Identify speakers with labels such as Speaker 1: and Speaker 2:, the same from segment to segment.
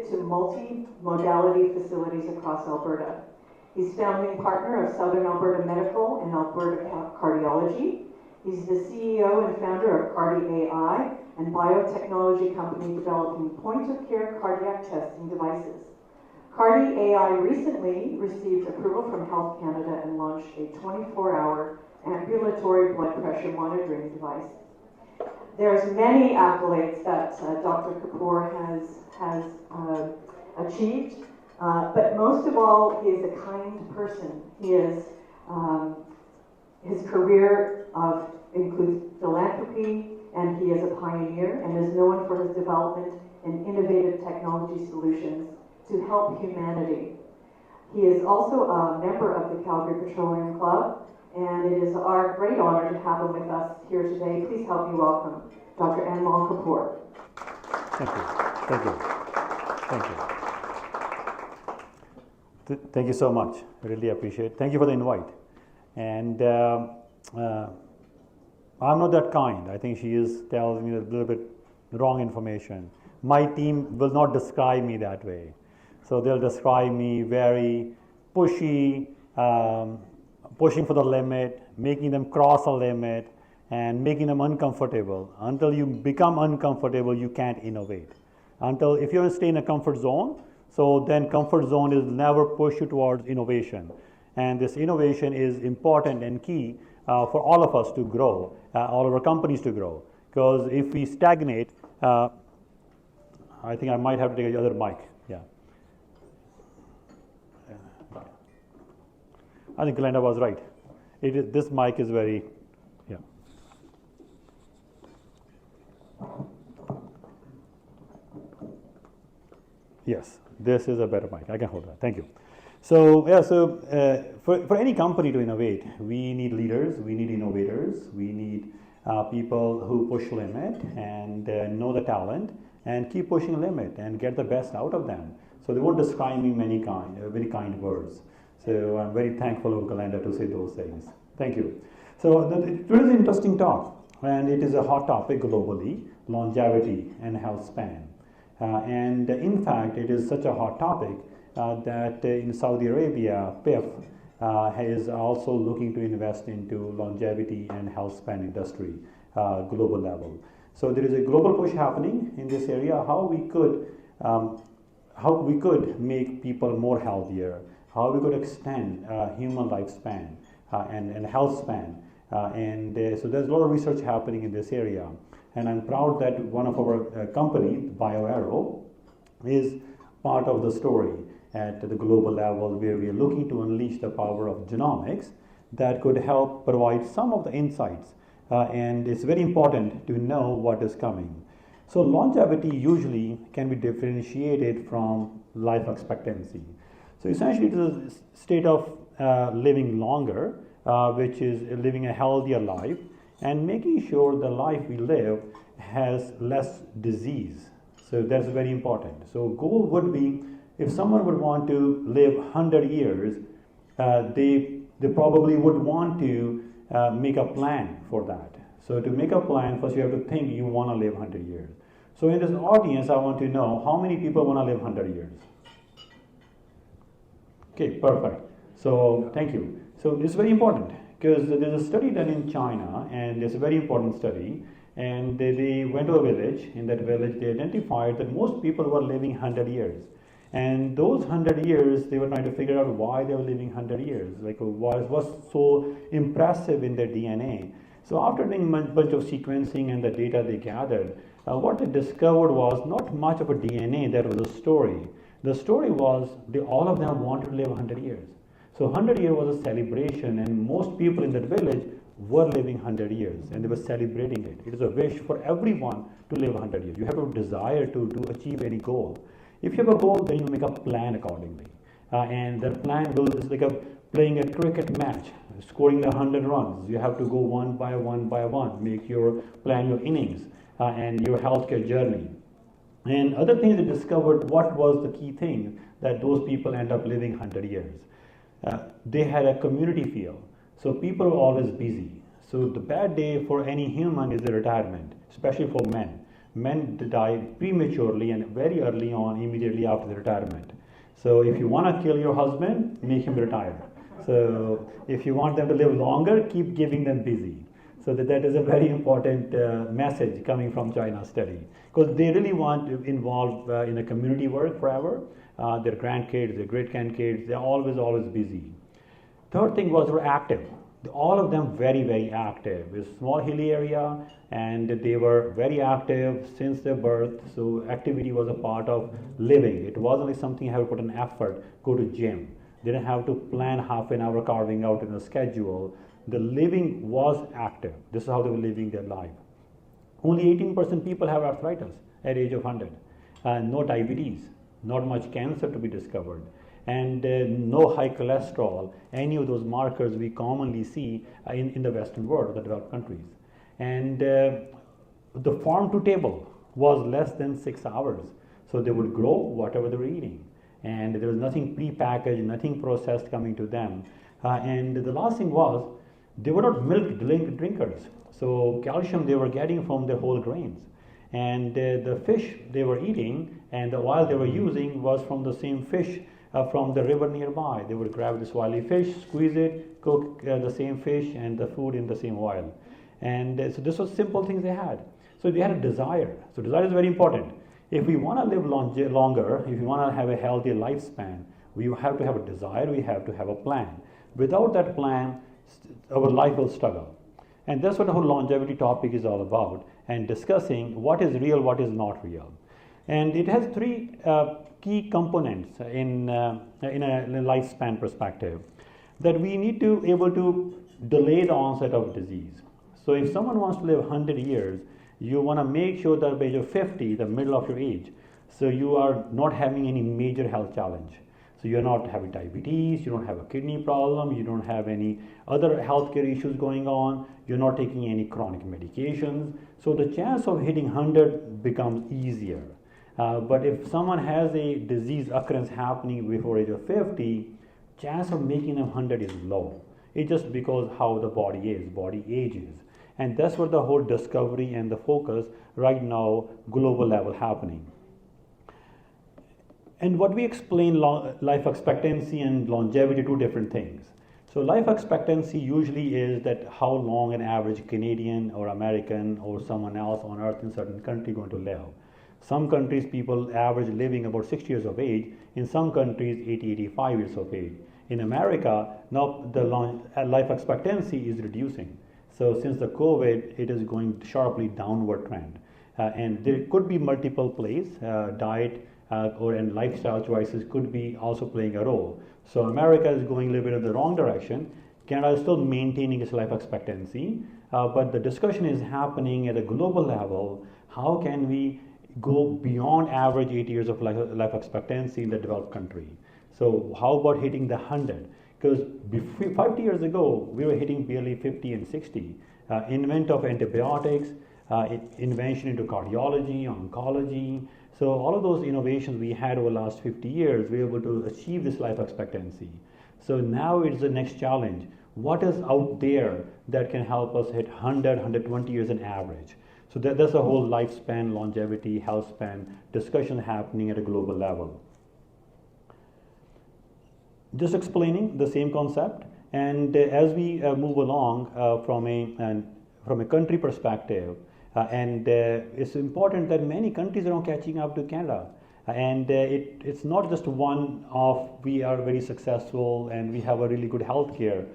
Speaker 1: dedicated to multi-modality facilities across Alberta. He's founding partner of Southern Alberta Medical and Alberta Cardiology. He's the CEO and founder of Cardi AI and biotechnology company developing point-of-care cardiac testing devices. Cardi AI recently received approval from Health Canada and launched a 24-hour ambulatory blood pressure monitoring device. There's many accolades that Dr. Kapoor has achieved, but most of all, he is a kind person. His career includes philanthropy, and he is a pioneer and is known for his development in innovative technology solutions to help humanity. He is also a member of the Calgary Petroleum Club, and it is our great honor to have him with us here today. Please help me welcome Dr. Anmol Kapoor.
Speaker 2: Thank you. Thank you. Thank you. Thank you so much. I really appreciate it. Thank you for the invite. And I'm not that kind. I think she is telling me a little bit wrong information. My team will not describe me that way. So they'll describe me very pushy, pushing for the limit, making them cross a limit, and making them uncomfortable. Until you become uncomfortable, you can't innovate. If you stay in a comfort zone, so then comfort zone will never push you towards innovation. And this innovation is important and key for all of us to grow, all of our companies to grow. Because if we stagnate, I think I might have to take the other mic. Yeah. I think Glenda was right. This mic is very, yeah. Yes, this is a better mic. I can hold that. Thank you. So, yeah, for any company to innovate, we need leaders, we need innovators, we need people who push limit and know the talent and keep pushing limit and get the best out of them. So they won't describe me very kind words. So I'm very thankful of Galanda to say those things. Thank you. So it was an interesting talk, and it is a hot topic globally, longevity and health span. And in fact, it is such a hot topic that in Saudi Arabia, PIF is also looking to invest into longevity and health span industry global level. So there is a global push happening in this area, how we could make people more healthier, how we could extend human lifespan and health span. So there's a lot of research happening in this area. And I'm proud that one of our company, BioArrow, is part of the story at the global level, where we are looking to unleash the power of genomics that could help provide some of the insights. And it's very important to know what is coming. So longevity usually can be differentiated from life expectancy. So essentially, it is a state of living longer, which is living a healthier life, and making sure the life we live has less disease. So that's very important. So goal would be, if someone would want to live 100 years, they probably would want to make a plan for that. So to make a plan, first you have to think you want to live 100 years. So in this audience, I want to know how many people want to live 100 years. Okay, perfect. So thank you. So it's very important, because there's a study done in China, and it's a very important study. And they went to a village. In that village, they identified that most people were living 100 years. And those 100 years, they were trying to figure out why they were living 100 years. Like, what's so impressive in their DNA? So after doing a bunch of sequencing and the data they gathered, what they discovered was not much of a DNA, that was a story. The story was all of them wanted to live 100 years. So 100 years was a celebration, and most people in that village were living 100 years, and they were celebrating it. It is a wish for everyone to live 100 years. You have a desire to achieve any goal. If you have a goal, then you make a plan accordingly. And the plan is like playing a cricket match, scoring the 100 runs. You have to go one by one, make your plan, your innings, and your healthcare journey. And other things they discovered, what was the key thing that those people end up living 100 years. They had a community feel. So people are always busy. So the bad day for any human is the retirement, especially for men. men die prematurely and very early on, immediately after the retirement. So if you want to kill your husband, make him retire. So if you want them to live longer, keep giving them busy. So that is a very important message coming from China study, because they really want to involve in a community work forever. Their grandkids, their great grandkids, they're always busy. Third thing was we're active. All of them very active. It's a small hilly area, and they were very active since their birth. So activity was a part of living. It wasn't like something you have to put an effort, go to gym. They didn't have to plan half an hour carving out in a schedule. The living was active. This is how they were living their life. Only 18% people have arthritis at age of 100. No diabetes, not much cancer to be discovered, and no high cholesterol, any of those markers we commonly see in the Western world, the developed countries. And the farm to table was less than 6 hours. So they would grow whatever they were eating. And there was nothing pre-packaged, nothing processed coming to them. And the last thing was, they were not milk drinkers. So calcium they were getting from their whole grains. And the fish they were eating and the oil they were using was from the same fish from the river nearby. They would grab this oily fish, squeeze it, cook the same fish and the food in the same oil. And so this was simple things they had. So they had a desire. So desire is very important. If we want to live longer, if we want to have a healthy lifespan, we have to have a desire, we have to have a plan. Without that plan, our life will struggle. And that's what the whole longevity topic is all about, and discussing what is real, what is not real. And it has three key components in a lifespan perspective, that we need to able to delay the onset of disease. So if someone wants to live 100 years, you want to make sure that by age of 50, the middle of your age, so you are not having any major health challenge. So you're not having diabetes, you don't have a kidney problem, you don't have any other healthcare issues going on, you're not taking any chronic medications. So the chance of hitting 100 becomes easier. But if someone has a disease occurrence happening before age of 50, chance of making them 100 is low. It's just because how the body is, body ages. And that's what the whole discovery and the focus right now, global level happening. And what we explain life expectancy and longevity, two different things. So life expectancy usually is that how long an average Canadian or American or someone else on earth in certain country going to live. Some countries people average living about 60 years of age. In some countries 80, 85 years of age. In America, now the life expectancy is reducing. So since the COVID, it is going sharply downward trend. And there could be multiple plays, diet, and lifestyle choices could be also playing a role. So America is going a little bit in the wrong direction. Canada is still maintaining its life expectancy, but the discussion is happening at a global level. How can we go beyond average 80 years of life expectancy in the developed country? So how about hitting the 100? Because 50 years ago, we were hitting barely 50 and 60. Invent of antibiotics, invention into cardiology, oncology. So all of those innovations we had over the last 50 years, we were able to achieve this life expectancy. So now it's the next challenge. What is out there that can help us hit 100, 120 years on average? So that's a whole lifespan, longevity, health span discussion happening at a global level. Just explaining the same concept, and as we move along from a country perspective, it's important that many countries are now catching up to Canada, and it's not just one of we are very successful and we have a really good healthcare.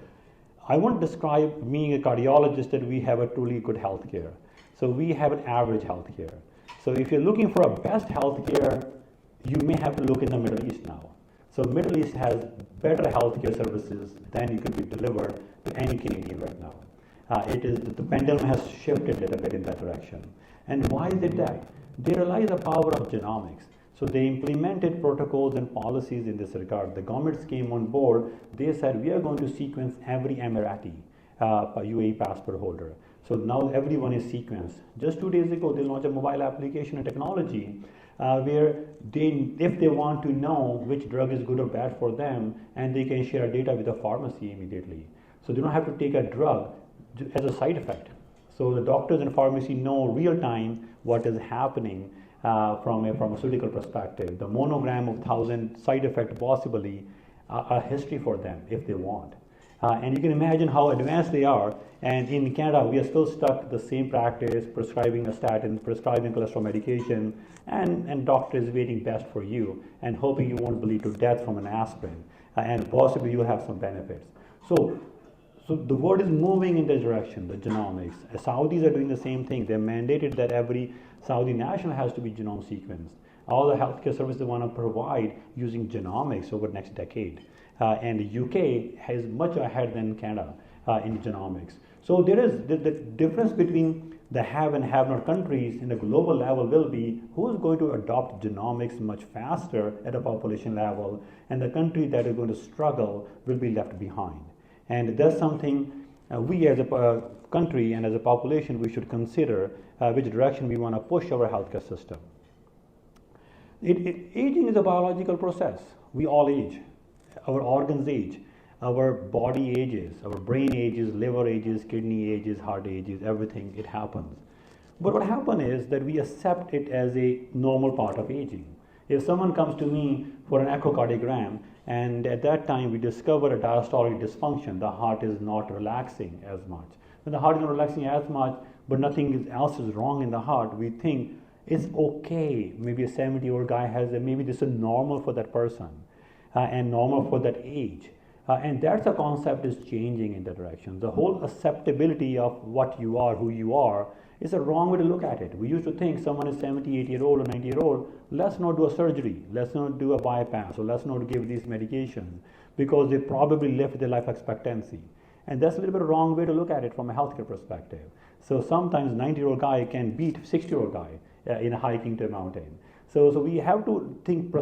Speaker 2: I won't describe being a cardiologist that we have a truly good healthcare. So we have an average healthcare. So if you're looking for a best healthcare, you may have to look in the Middle East now. So Middle East has better healthcare services than you could be delivered to any Canadian right now. The pendulum has shifted a little bit in that direction. And why is it that? They realize the power of genomics. So they implemented protocols and policies in this regard. The governments came on board. They said, we are going to sequence every Emirati UAE passport holder. So now everyone is sequenced. Just 2 days ago, they launched a mobile application and technology where if they want to know which drug is good or bad for them, and they can share data with the pharmacy immediately. So they don't have to take a drug as a side effect. So the doctors and pharmacy know real time what is happening from a pharmaceutical perspective. The monogram of 1,000 side effects possibly a history for them if they want. And you can imagine how advanced they are. And in Canada, we are still stuck with the same practice, prescribing a statin, prescribing cholesterol medication, and doctor is waiting best for you and hoping you won't bleed to death from an aspirin, and possibly you'll have some benefits. So the world is moving in this direction, the genomics. Saudis are doing the same thing. They're mandated that every Saudi national has to be genome sequenced. All the healthcare services they want to provide using genomics over the next decade. And the UK is much ahead than Canada in genomics. So there is the difference between the have and have not countries in a global level will be who is going to adopt genomics much faster at a population level, and the country that is going to struggle will be left behind. And that's something we as a country and as a population we should consider which direction we want to push our healthcare system. Aging is a biological process. We all age. Our organs age. Our body ages. Our brain ages, liver ages, kidney ages, heart ages, everything, it happens. But what happens is that we accept it as a normal part of aging. If someone comes to me for an echocardiogram and at that time we discover a diastolic dysfunction, the heart is not relaxing as much. When the heart is not relaxing as much, but nothing else is wrong in the heart, we think it's okay. Maybe a 70-year-old guy has it, maybe this is normal for that person and normal for that age. And that's a concept is changing in that direction. The whole acceptability of what you are, who you are, is a wrong way to look at it. We used to think someone is 70, 80-year-old or 90-year-old, let's not do a surgery, let's not do a bypass, or let's not give these medications because they probably lived their life expectancy. And that's a little bit of a wrong way to look at it from a healthcare perspective. So sometimes 90-year-old guy can beat 60-year-old guy in hiking to a mountain. So we have to think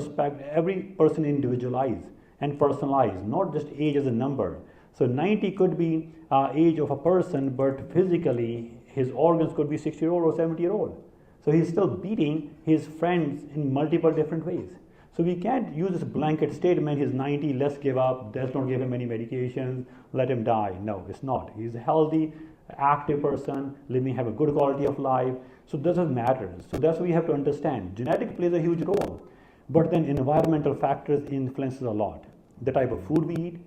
Speaker 2: every person individualize and personalize, not just age as a number. So 90 could be age of a person, but physically his organs could be 60-year-old or 70-year-old. So he's still beating his friends in multiple different ways. So we can't use this blanket statement, he's 90, let's give up, let's not give him any medications, let him die. No, it's not. He's a healthy, active person, living, have a good quality of life. So that doesn't matter. So that's what we have to understand. Genetics plays a huge role, but then environmental factors influences a lot. The type of food we eat,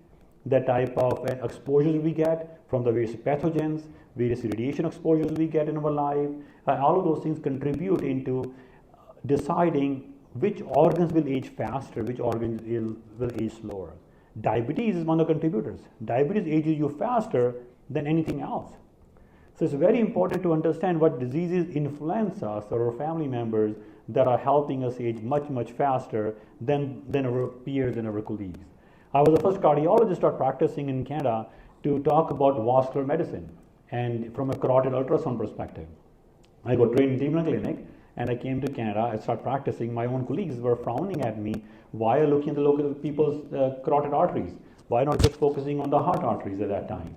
Speaker 2: the type of exposures we get from the various pathogens, various radiation exposures we get in our life, all of those things contribute into deciding which organs will age faster, which organs will age slower. Diabetes is one of the contributors. Diabetes ages you faster than anything else. So it's very important to understand what diseases influence us or our family members that are helping us age much, much faster than our peers and our colleagues. I was the first cardiologist to start practicing in Canada to talk about vascular medicine and from a carotid ultrasound perspective. I got trained in Cleveland Clinic and I came to Canada. I started practicing. My own colleagues were frowning at me. Why are you looking at the local people's carotid arteries? Why not just focusing on the heart arteries at that time?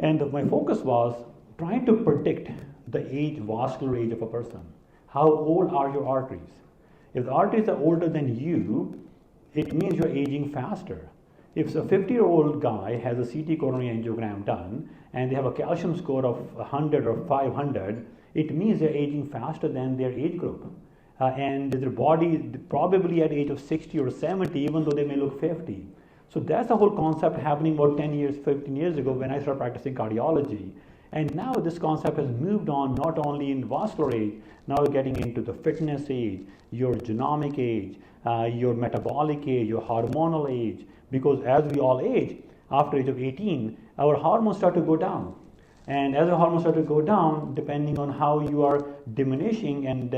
Speaker 2: And my focus was trying to predict the vascular age of a person. How old are your arteries? If the arteries are older than you, it means you're aging faster. If a 50-year-old guy has a CT coronary angiogram done and they have a calcium score of 100 or 500, it means they're aging faster than their age group. And their body probably at age of 60 or 70, even though they may look 50. So that's the whole concept happening about 10 years, 15 years ago when I started practicing cardiology. And now this concept has moved on not only in vascular age, now we're getting into the fitness age, your genomic age, your metabolic age, your hormonal age, because as we all age, after age of 18, our hormones start to go down. And as the hormones start to go down, depending on how you are diminishing and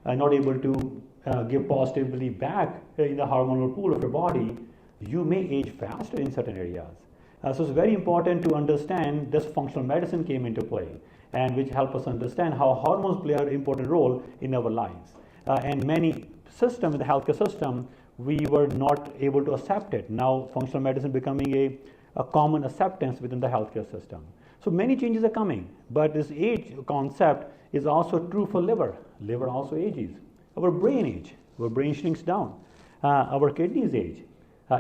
Speaker 2: not able to give positively back in the hormonal pool of your body, you may age faster in certain areas. So it's very important to understand this functional medicine came into play and which help us understand how hormones play an important role in our lives. And many systems in the healthcare system, we were not able to accept it. Now functional medicine becoming a common acceptance within the healthcare system. So many changes are coming, but this age concept is also true for liver. Liver also ages. Our brain age. Our brain shrinks down. Our kidneys age.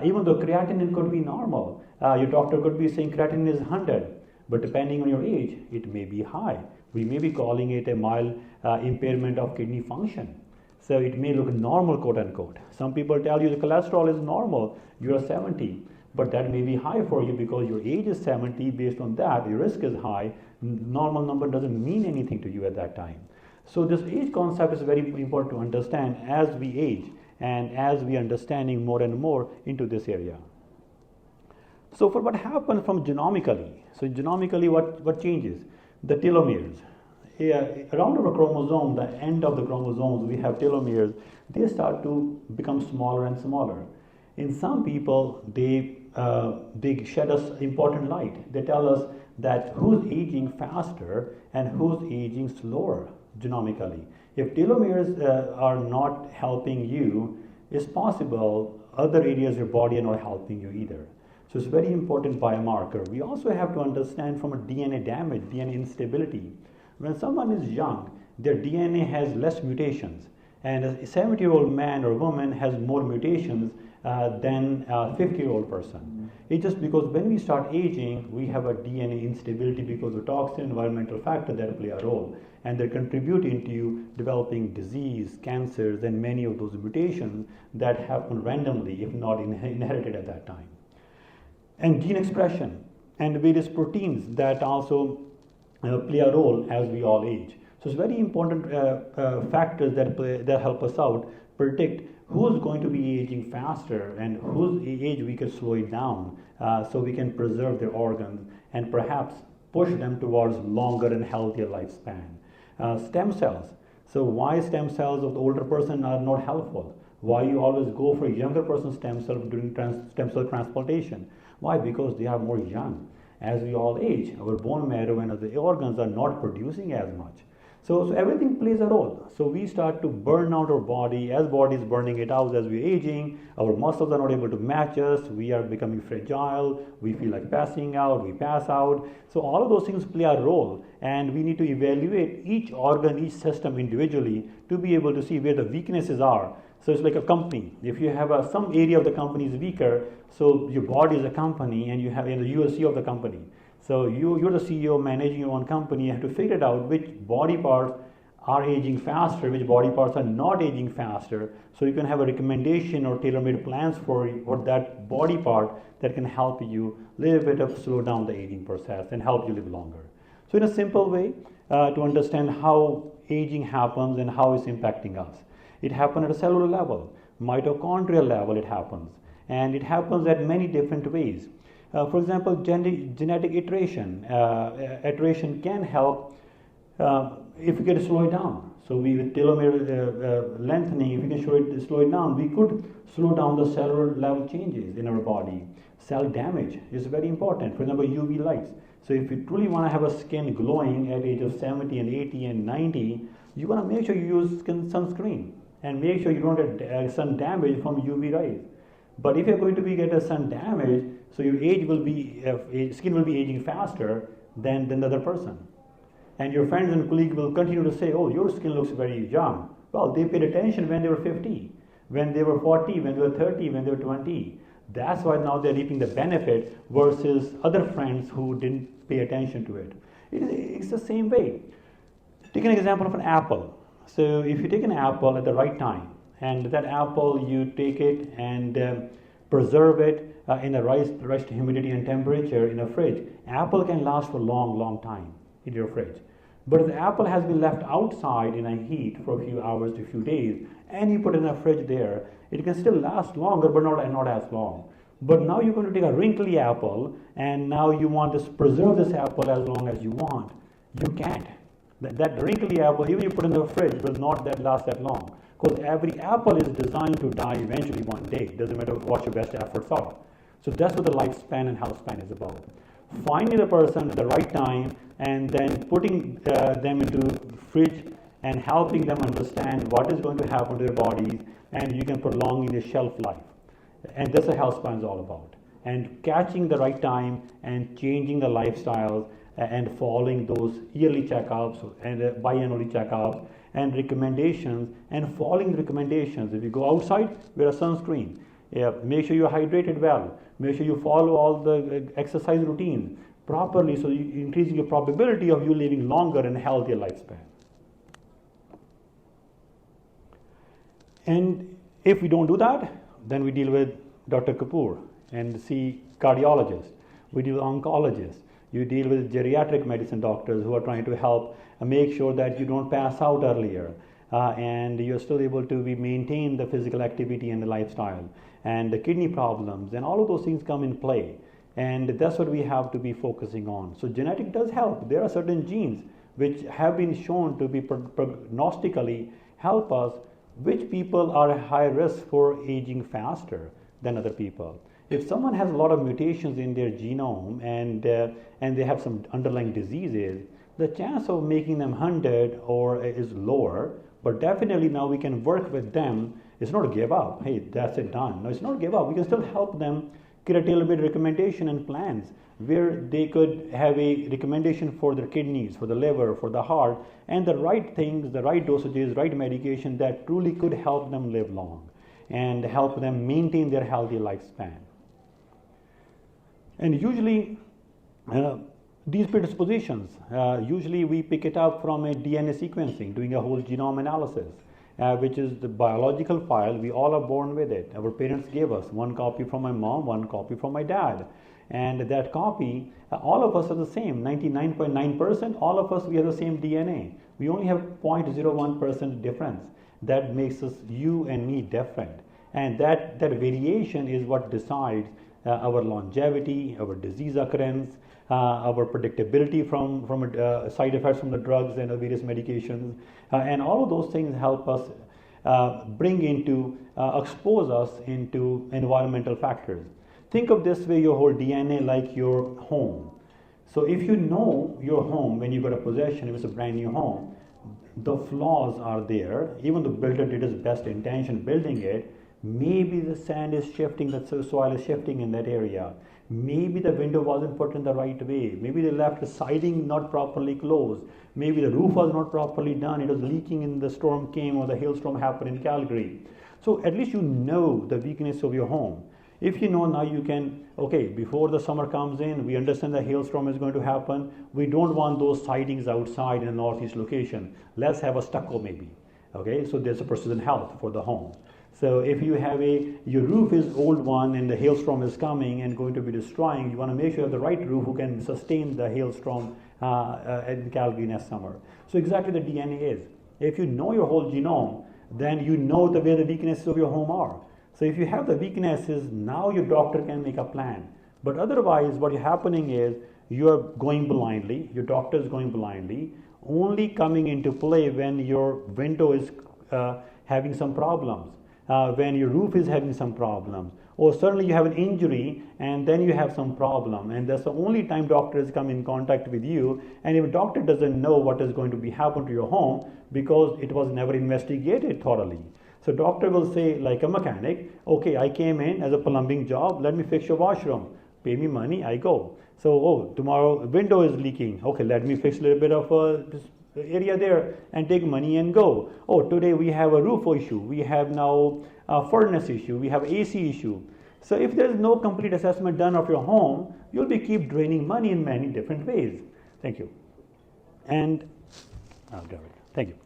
Speaker 2: Even though creatinine could be normal, your doctor could be saying creatinine is 100, but depending on your age, it may be high. We may be calling it a mild impairment of kidney function. So it may look normal, quote unquote. Some people tell you the cholesterol is normal, you are 70, but that may be high for you because your age is 70. Based on that, your risk is high. Normal number doesn't mean anything to you at that time. So this age concept is very important to understand as we age and as we are understanding more and more into this area. So for what happens from genomically, so genomically what changes? The telomeres. Around our chromosome, the end of the chromosomes, we have telomeres. They start to become smaller and smaller. In some people, they shed us important light. They tell us that who's aging faster and who's aging slower genomically. If telomeres are not helping you, it's possible other areas of your body are not helping you either. So it's a very important biomarker. We also have to understand from a DNA damage, DNA instability. When someone is young, their DNA has less mutations, and a 70-year-old man or woman has more mutations than a 50-year-old person. It's just because when we start aging, we have a DNA instability because of toxin, environmental factors that play a role, and they're contributing to you developing disease, cancers, and many of those mutations that happen randomly, if not inherited at that time. And gene expression and various proteins that also play a role as we all age. So it's very important factors that help us out predict who's going to be aging faster and whose age we can slow it down so we can preserve their organs and perhaps push them towards longer and healthier lifespan. Stem cells. So why stem cells of the older person are not helpful? Why you always go for a younger person's stem cell during stem cell transplantation? Why? Because they are more young. As we all age, our bone marrow and other organs are not producing as much. So everything plays a role. So we start to burn out our body. As body is burning it out as we're aging, our muscles are not able to match us. We are becoming fragile. We feel like passing out. We pass out. So all of those things play a role. And we need to evaluate each organ, each system individually to be able to see where the weaknesses are. So it's like a company. If you have some area of the company is weaker, so your body is a company and you have the USC of the company. So you're the CEO managing your own company. You have to figure it out which body parts are aging faster, which body parts are not aging faster. So you can have a recommendation or tailor-made plans for that body part that can help you a little bit of slow down the aging process and help you live longer. So in a simple way to understand how aging happens and how it's impacting us. It happens at a cellular level, mitochondrial level it happens. And it happens at many different ways. For example, genetic iteration. Iteration can help if we can slow it down. So with telomere lengthening, if we can slow it down, we could slow down the cellular level changes in our body. Cell damage is very important. For example, UV lights. So if you truly want to have a skin glowing at age of 70 and 80 and 90, you want to make sure you use sunscreen and make sure you don't get sun damage from UV rays. But if you're going to get a sun damage, so your skin will be aging faster than the other person. And your friends and colleagues will continue to say, oh, your skin looks very young. Well, they paid attention when they were 50, when they were 40, when they were 30, when they were 20. That's why now they're reaping the benefit versus other friends who didn't pay attention to it. It's the same way. Take an example of an apple. So if you take an apple at the right time, and that apple you take it and preserve it in the right humidity and temperature in a fridge, apple can last for a long time in your fridge. But if the apple has been left outside in a heat for a few hours to a few days, and you put it in a fridge there, it can still last longer, but not as long. But now you're going to take a wrinkly apple, and now you want to preserve this apple as long as you want. You can't. That wrinkly apple, even you put in the fridge, will not last that long. Because every apple is designed to die eventually one day. It doesn't matter what your best efforts are. So that's what the lifespan and health span is about. Finding the person at the right time and then putting them into fridge and helping them understand what is going to happen to their bodies, and you can prolong their shelf life. And that's what health span is all about. And catching the right time and changing the lifestyles and following those yearly checkups and biannually checkups and recommendations and following the recommendations. If you go outside, wear a sunscreen. Make sure you're hydrated well. Make sure you follow all the exercise routines. properly, so you're increasing your probability of you living longer and healthier lifespan. And if we don't do that, then we deal with Dr. Kapoor and see cardiologists. We deal with oncologists. You deal with geriatric medicine doctors who are trying to help make sure that you don't pass out earlier, and you're still able to maintain the physical activity and the lifestyle, and the kidney problems, and all of those things come in play. And that's what we have to be focusing on. So genetic does help. There are certain genes which have been shown to be prognostically help us which people are at high risk for aging faster than other people. If someone has a lot of mutations in their genome and they have some underlying diseases, the chance of making them 100 or is lower, but definitely now we can work with them. It's not to give up. Hey, that's it, done. No, it's not to give up. We can still help them get a tailor-made recommendation and plans where they could have a recommendation for their kidneys, for the liver, for the heart, and the right things, the right dosages, right medication that truly could help them live long and help them maintain their healthy lifespan. And usually, these predispositions, usually we pick it up from a DNA sequencing, doing a whole genome analysis, which is the biological file. We all are born with it. Our parents gave us one copy from my mom, one copy from my dad. And that copy, all of us are the same, 99.9%, all of us, we have the same DNA. We only have 0.01% difference. That makes us, you and me, different. And that variation is what decides our longevity, our disease occurrence, our predictability from side effects from the drugs and the various medications. And all of those things help us expose us into environmental factors. Think of this way, your whole DNA like your home. So if you know your home when you got a possession, if it's a brand new home, the flaws are there. Even the builder did his best intention building it. Maybe the sand is shifting, the soil is shifting in that area. Maybe the window wasn't put in the right way. Maybe they left the siding not properly closed. Maybe the roof was not properly done. It was leaking in the storm came or the hailstorm happened in Calgary. So at least you know the weakness of your home. If you know now, you can, okay, before the summer comes in, we understand the hailstorm is going to happen. We don't want those sidings outside in a northeast location. Let's have a stucco maybe. Okay, so there's a precision health for the home. So if you have your roof is old one and the hailstorm is coming and going to be destroying, you want to make sure you have the right roof who can sustain the hailstorm in Calgary next summer. So exactly the DNA is. If you know your whole genome, then you know where the weaknesses of your home are. So if you have the weaknesses, now your doctor can make a plan. But otherwise, what is happening is you are going blindly, your doctor is going blindly, only coming into play when your window is having some problems, when your roof is having some problems, or suddenly you have an injury and then you have some problem. And that's the only time doctors come in contact with you. And if a doctor doesn't know what is going to be happen to your home because it was never investigated thoroughly. So doctor will say, like a mechanic, okay, I came in as a plumbing job, let me fix your washroom. Pay me money, I go. So, oh, tomorrow window is leaking. Okay, let me fix a little bit of area there and take money and go. Oh, today we have a roof issue. We have now a furnace issue. We have AC issue. So if there's no complete assessment done of your home, you'll be keep draining money in many different ways. Thank you. And, thank you.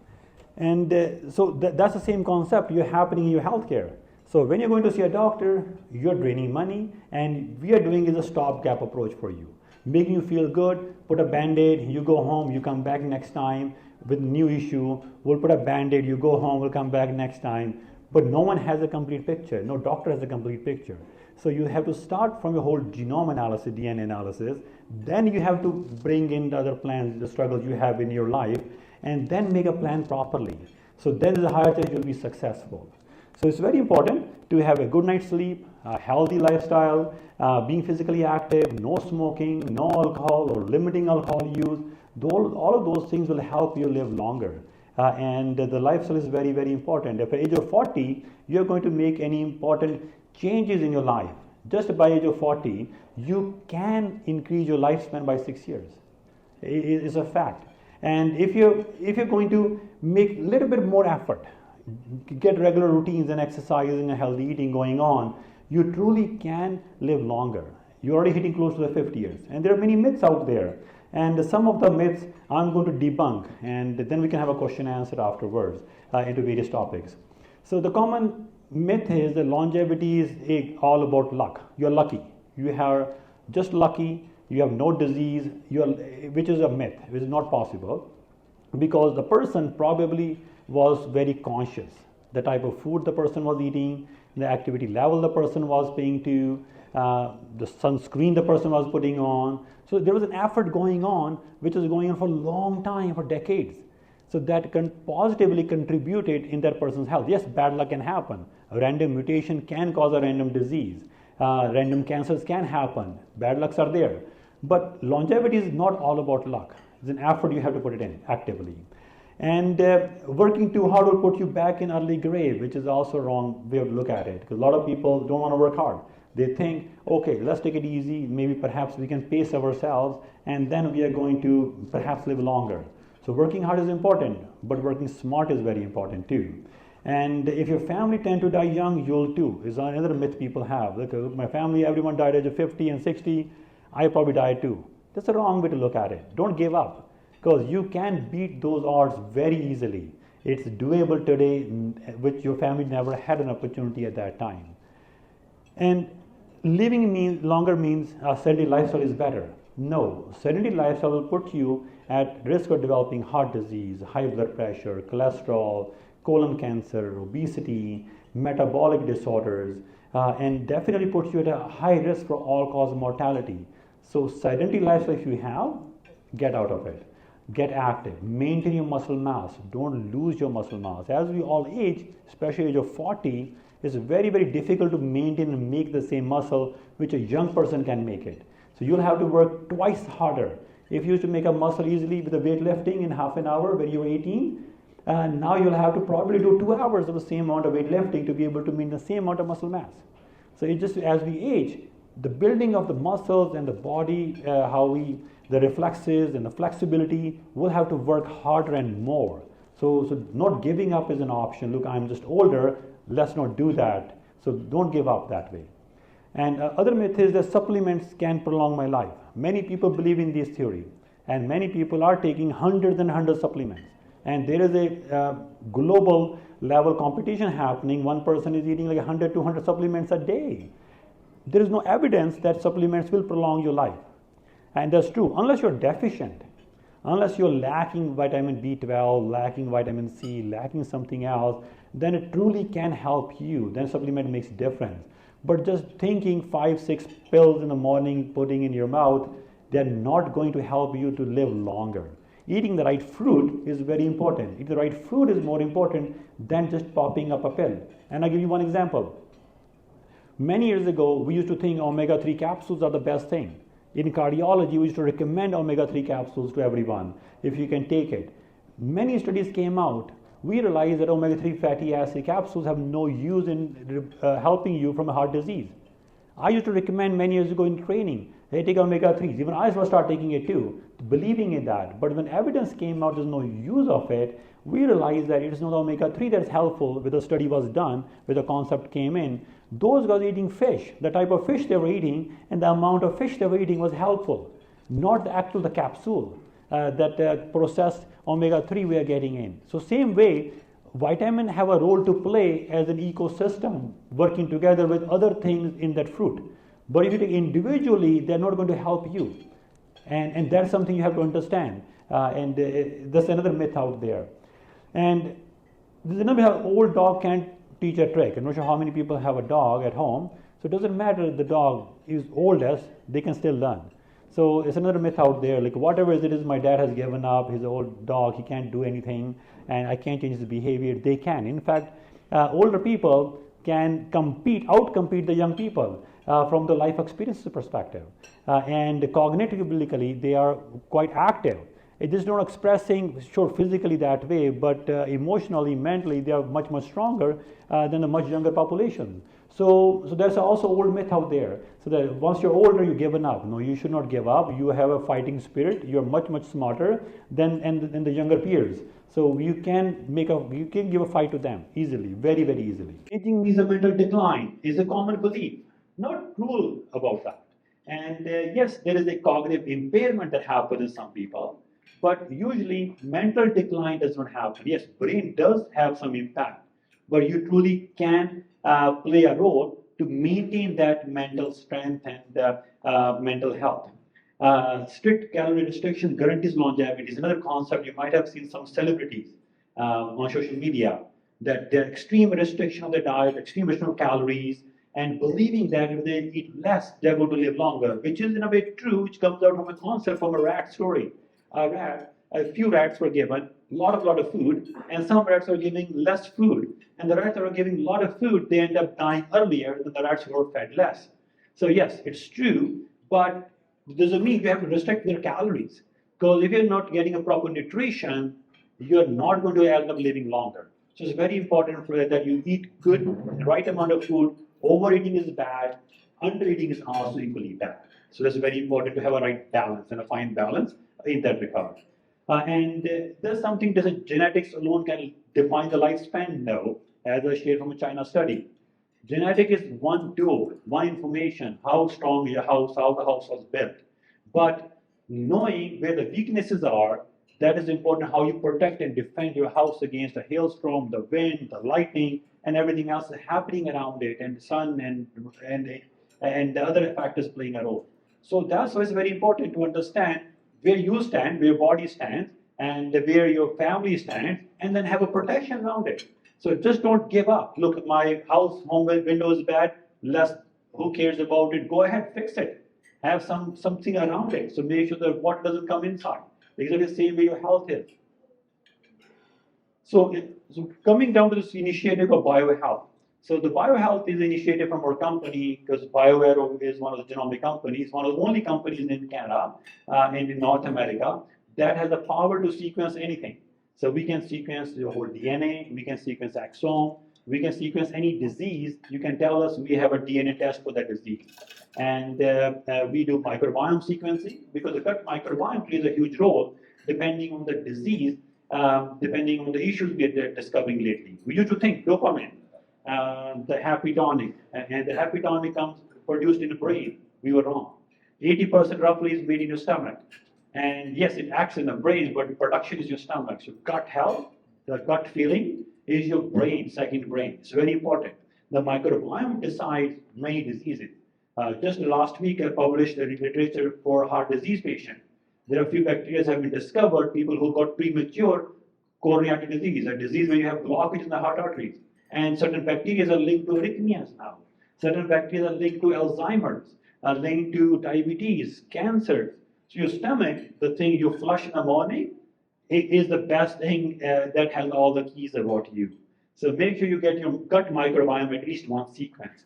Speaker 2: And so that's the same concept you're happening in your healthcare. So when you're going to see a doctor, you're draining money, and we are doing is a stopgap approach for you. Making you feel good, put a band-aid, you go home, you come back next time with new issue, we'll put a band-aid, you go home, we'll come back next time. But no one has a complete picture, no doctor has a complete picture. So you have to start from your whole genome analysis, DNA analysis, then you have to bring in the other plans, the struggles you have in your life, and then make a plan properly. So then there's a higher chance you'll be successful. So it's very important to have a good night's sleep, a healthy lifestyle, being physically active, no smoking, no alcohol or limiting alcohol use. All of those things will help you live longer. And the lifestyle is very, very important. At the age of 40, you're going to make any important changes in your life. Just by age of 40, you can increase your lifespan by 6 years. It's a fact. And if you're going to make a little bit more effort, get regular routines and exercise and healthy eating going on, you truly can live longer. You're already hitting close to the 50 years. And there are many myths out there. And some of the myths I'm going to debunk, and then we can have a question and answer afterwards into various topics. So the common myth is that longevity is all about luck. You're lucky. You are just lucky. You have no disease, which is a myth, which is not possible, because the person probably was very conscious. The type of food the person was eating, the activity level the person was paying to, the sunscreen the person was putting on. So there was an effort going on, which was going on for a long time, for decades. So that positively contributed in that person's health. Yes, bad luck can happen. A random mutation can cause a random disease. Random cancers can happen. Bad lucks are there. But longevity is not all about luck. It's an effort you have to put it in actively. And working too hard will put you back in early grave, which is also a wrong way of look at it. Because a lot of people don't want to work hard. They think, okay, let's take it easy. Maybe perhaps we can pace ourselves, and then we are going to perhaps live longer. So working hard is important, but working smart is very important too. And if your family tend to die young, you'll too. Is another myth people have. Look, my family, everyone died at age of 50 and 60. I probably died too. That's the wrong way to look at it. Don't give up, because you can beat those odds very easily. It's doable today, which your family never had an opportunity at that time. And living longer means a sedentary lifestyle is better. No, sedentary lifestyle will put you at risk of developing heart disease, high blood pressure, cholesterol, colon cancer, obesity, metabolic disorders, and definitely puts you at a high risk for all-cause mortality. So sedentary lifestyle, if you have, get out of it. Get active. Maintain your muscle mass. Don't lose your muscle mass. As we all age, especially age of 40, it's very, very difficult to maintain and make the same muscle which a young person can make it. So you'll have to work twice harder. If you used to make a muscle easily with the weightlifting in half an hour when you were 18, now you'll have to probably do 2 hours of the same amount of weightlifting to be able to maintain the same amount of muscle mass. So it just, as we age, the building of the muscles and the body, the reflexes and the flexibility will have to work harder and more. So not giving up is an option. Look, I'm just older, let's not do that. So don't give up that way. And other myth is that supplements can prolong my life. Many people believe in this theory, and many people are taking hundreds and hundreds of supplements. And there is a global level competition happening. One person is eating like 100, 200 supplements a day. There is no evidence that supplements will prolong your life. And that's true, unless you're deficient, unless you're lacking vitamin B12, lacking vitamin C, lacking something else, then it truly can help you. Then supplement makes a difference. But just thinking 5, 6 pills in the morning, putting in your mouth, they're not going to help you to live longer. Eating the right fruit is very important. Eating the right fruit is more important than just popping up a pill. And I'll give you one example. Many years ago, we used to think omega-3 capsules are the best thing. In cardiology, we used to recommend omega-3 capsules to everyone if you can take it. Many studies came out. We realized that omega-3 fatty acid capsules have no use in helping you from a heart disease. I used to recommend many years ago in training, hey, take omega-3s. Even I was start taking it too, believing in that. But when evidence came out, there's no use of it, we realized that it is not omega-3 that's helpful. When the study was done, where the concept came in, those guys eating fish, the type of fish they were eating and the amount of fish they were eating was helpful, not the capsule that processed omega-3 we are getting in. So same way, vitamins have a role to play as an ecosystem working together with other things in that fruit. But if you take individually, they're not going to help you. And that's something you have to understand. That's another myth out there. And there's another old dog can't teach a trick. I'm not sure how many people have a dog at home. So it doesn't matter if the dog is oldest, they can still learn. So it's another myth out there, like whatever it is my dad has given up, his old dog, he can't do anything, and I can't change his behavior. They can. In fact, older people can outcompete the young people from the life experiences perspective. And cognitively, they are quite active. It is not expressing, sure, physically that way, but emotionally, mentally, they are much, much stronger than a much younger population. So there's also old myth out there. So that once you're older, you've given up. No, you should not give up. You have a fighting spirit. You're much, much smarter than the younger peers. So you can give a fight to them easily, very, very easily. Aging means a mental decline is a common belief. Not cruel about that. And yes, there is a cognitive impairment that happens in some people, but usually mental decline does not happen. Yes, brain does have some impact, but you truly can play a role to maintain that mental strength and mental health. Strict calorie restriction guarantees longevity is another concept. You might have seen some celebrities on social media that their extreme restriction of the diet, extreme restriction of calories, and believing that if they eat less, they're going to live longer, which is in a way true, which comes out from a concept from a rat story. A few rats were given a lot of food, and some rats were giving less food. And the rats that were giving a lot of food, they end up dying earlier than the rats who were fed less. So yes, it's true, but it doesn't mean you have to restrict their calories. Because if you're not getting a proper nutrition, you're not going to end up living longer. So it's very important that you eat good, right amount of food. Overeating is bad. Undereating is also equally bad. So it's very important to have a right balance and a fine balance in that regard. And there's something, does genetics alone can define the lifespan? No, as I shared from a China study. Genetic is one tool, one information, how strong your house, how the house was built. But knowing where the weaknesses are, that is important, how you protect and defend your house against the hailstorm, the wind, the lightning, and everything else happening around it, and the sun and the other factors playing a role. So that's why it's very important to understand where you stand, where your body stands, and where your family stands, and then have a protection around it. So just don't give up. Look, my house, home window is bad. Who cares about it? Go ahead, fix it. Have something around it. So make sure that water doesn't come inside. Exactly the same way your health is. So coming down to this initiative of biohealth. So the biohealth is an initiative from our company because BioAero is one of the genomic companies, one of the only companies in Canada and in North America that has the power to sequence anything. So we can sequence the whole DNA, we can sequence exome, we can sequence any disease. You can tell us we have a DNA test for that disease. And we do microbiome sequencing because the gut microbiome plays a huge role depending on the disease, depending on the issues we are discovering lately. We used to think dopamine, the happy tonic, and the happy tonic comes produced in the brain. We were wrong. 80% roughly is made in your stomach. And yes, it acts in the brain, but the production is your stomach. So gut health, the gut feeling is your brain, second brain. It's very important. The microbiome decides many diseases. Just last week, I published a literature for heart disease patients. There are a few bacteria have been discovered, people who got premature coronary artery disease, a disease where you have blockage in the heart arteries. And certain bacteria are linked to arrhythmias now. Certain bacteria are linked to Alzheimer's, are linked to diabetes, cancers. So your stomach, the thing you flush in the morning, it is the best thing that has all the keys about you. So make sure you get your gut microbiome at least one sequence.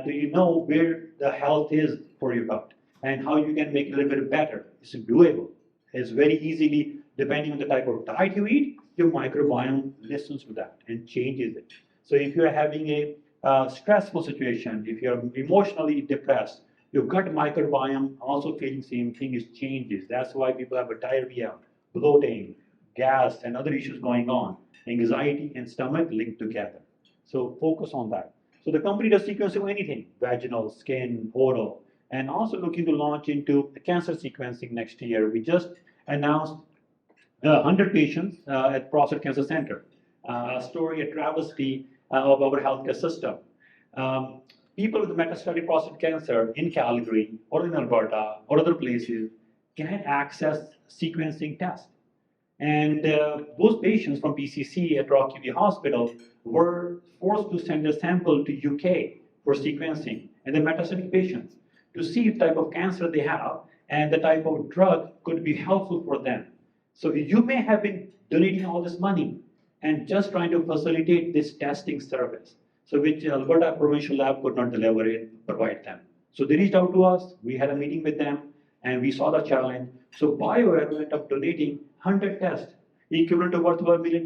Speaker 2: Do you know where the health is for your gut and how you can make it a little bit better? It's doable. It's very easily, depending on the type of diet you eat, your microbiome listens to that and changes it. So if you're having a stressful situation, if you're emotionally depressed, your gut microbiome also feeling same thing is changes. That's why people have a diarrhea, bloating, gas, and other issues going on. Anxiety and stomach linked together. So focus on that. So the company does sequencing of anything, vaginal, skin, oral, and also looking to launch into cancer sequencing next year. We just announced 100 patients at Prostate Cancer Center. A story, a travesty of our healthcare system. People with metastatic prostate cancer in Calgary or in Alberta or other places can access sequencing tests. And those patients from PCC at Rockview Hospital were forced to send a sample to UK for sequencing, and the metastatic patients to see the type of cancer they have and the type of drug could be helpful for them. So you may have been donating all this money and just trying to facilitate this testing service, so which Alberta Provincial Lab could not deliver and provide them. So they reached out to us, we had a meeting with them, and we saw the challenge. So BioAero ended up donating 100 tests, equivalent to worth of $1 million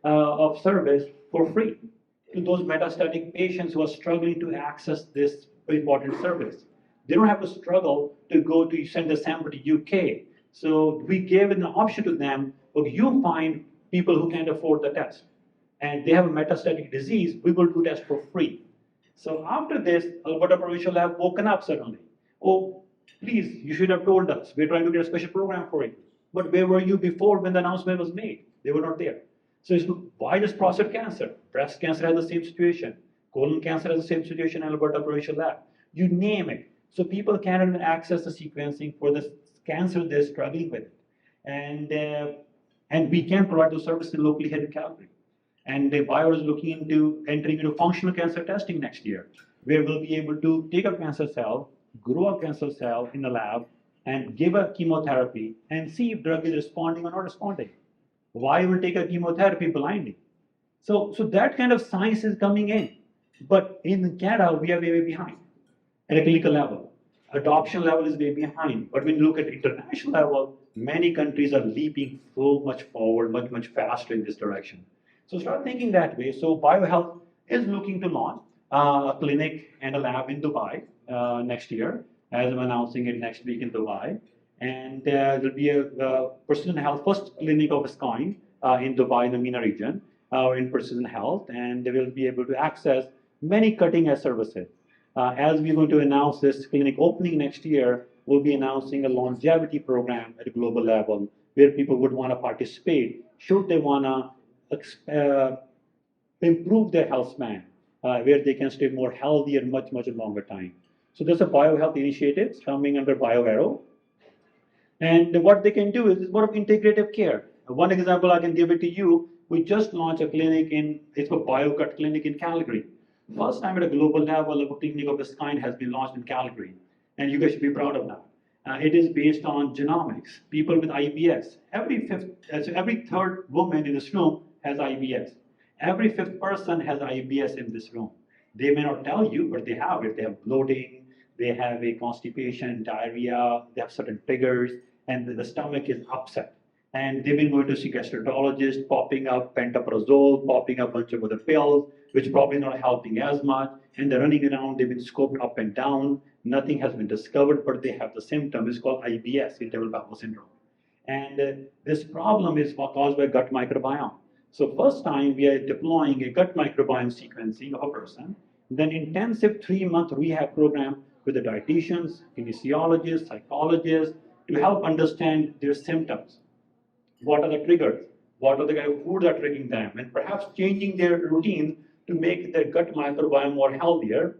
Speaker 2: of service for free to those metastatic patients who are struggling to access this important service. They don't have to struggle to go to send a sample to UK. So we gave an option to them, look, you find people who can't afford the test and they have a metastatic disease, we will do tests for free. So after this, Alberta Provincial Lab woken up suddenly. Oh, Please, you should have told us. We're trying to get a special program for you. But where were you before when the announcement was made? They were not there. So why does prostate cancer? Breast cancer has the same situation. Colon cancer has the same situation in Alberta Provincial Lab. You name it. So people cannot even access the sequencing for the cancer they're struggling with. And we can provide those services locally here in Calgary. And the Bio is looking into entering into functional cancer testing next year, where we'll be able to take a cancer cell, grow a cancer cell in the lab, and give a chemotherapy and see if drug is responding or not responding. Why will take a chemotherapy blindly? So that kind of science is coming in. But in Canada, we are way behind at a clinical level. Adoption level is way behind. But when you look at international level, many countries are leaping so much forward, much faster in this direction. So start thinking that way. So BioHealth is looking to launch a clinic and a lab in Dubai next year, as I'm announcing it next week in Dubai. And there'll be a precision health first clinic of its kind in Dubai, in the MENA region, in precision health, and they will be able to access many cutting-edge services. As we're going to announce this clinic opening next year, we'll be announcing a longevity program at a global level where people would want to participate should they want to improve their health span, where they can stay more healthy and much longer time. So there's a biohealth initiative coming under BioArrow. And what they can do is more of integrative care. One example I can give it to you, we just launched a clinic it's a BioCut clinic in Calgary. First time at a global level, a clinic of this kind has been launched in Calgary. And you guys should be proud of that. It is based on genomics. People with IBS. Every third woman in this room has IBS. Every fifth person has IBS in this room. They may not tell you, but they have it. They have bloating, they have a constipation, diarrhea, they have certain triggers, and the stomach is upset. And they've been going to see gastroenterologists, popping up pantoprazole, popping up a bunch of other pills, which probably not helping as much. And they're running around, they've been scoped up and down. Nothing has been discovered, but they have the symptom. It's called IBS, irritable bowel syndrome. And this problem is caused by gut microbiome. So first time we are deploying a gut microbiome sequencing of a person, then intensive 3-month rehab program with the dietitians, kinesiologists, psychologists, to help understand their symptoms. What are the triggers? What are the kind of foods that are triggering them? And perhaps changing their routine to make their gut microbiome more healthier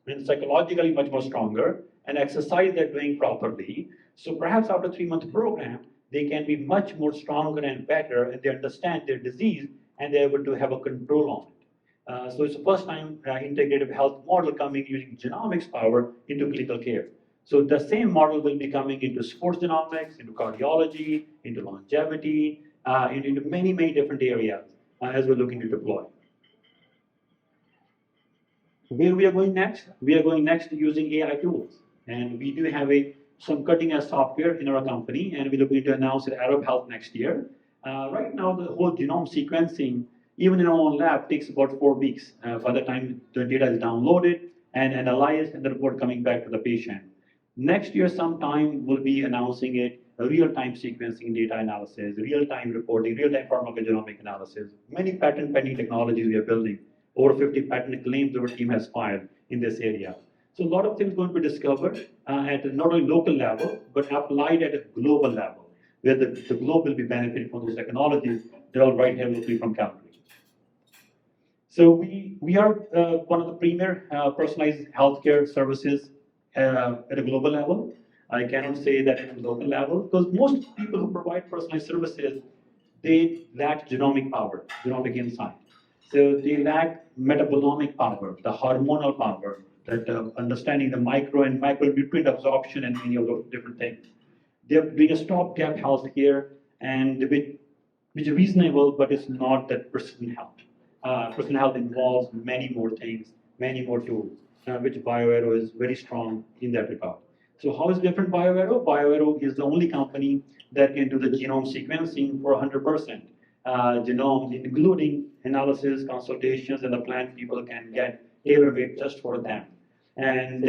Speaker 2: and psychologically much more stronger, and exercise they're doing properly. So perhaps after 3-month program, they can be much more stronger and better, and they understand their disease, and they're able to have a control on it. So it's the first time integrative health model coming using genomics power into clinical care. So the same model will be coming into sports genomics, into cardiology, into longevity, into many different areas as we're looking to deploy. Where we are going next? We are going next using AI tools. And we do have some cutting-edge software in our company, and we're looking to announce it at Arab Health next year. Right now, the whole genome sequencing, even in our own lab, takes about 4 weeks by the time the data is downloaded and analyzed and the report coming back to the patient. Next year sometime, we'll be announcing it, real-time sequencing data analysis, real-time reporting, real-time pharmacogenomic analysis, many patent-pending technologies we are building. Over 50 patent claims our team has filed in this area. So a lot of things going to be discovered at not only local level, but applied at a global level, where the globe will be benefiting from those technologies. They're all right here locally from Calgary. So we are one of the premier personalized healthcare services at a global level. I cannot say that at a local level, because most people who provide personalized services, they lack genomic power, genomic insight. So they lack metabolomic power, the hormonal power, that understanding the micro and micronutrient absorption and many of those different things. They're doing a stopgap healthcare, and which is reasonable, but it's not that precision health. Precision health involves many more things, many more tools, which BioArrow is very strong in that regard. So how is different BioArrow? BioArrow is the only company that can do the genome sequencing for 100%. Genome, including analysis, consultations, and the plan people can get tailor-made just for them. And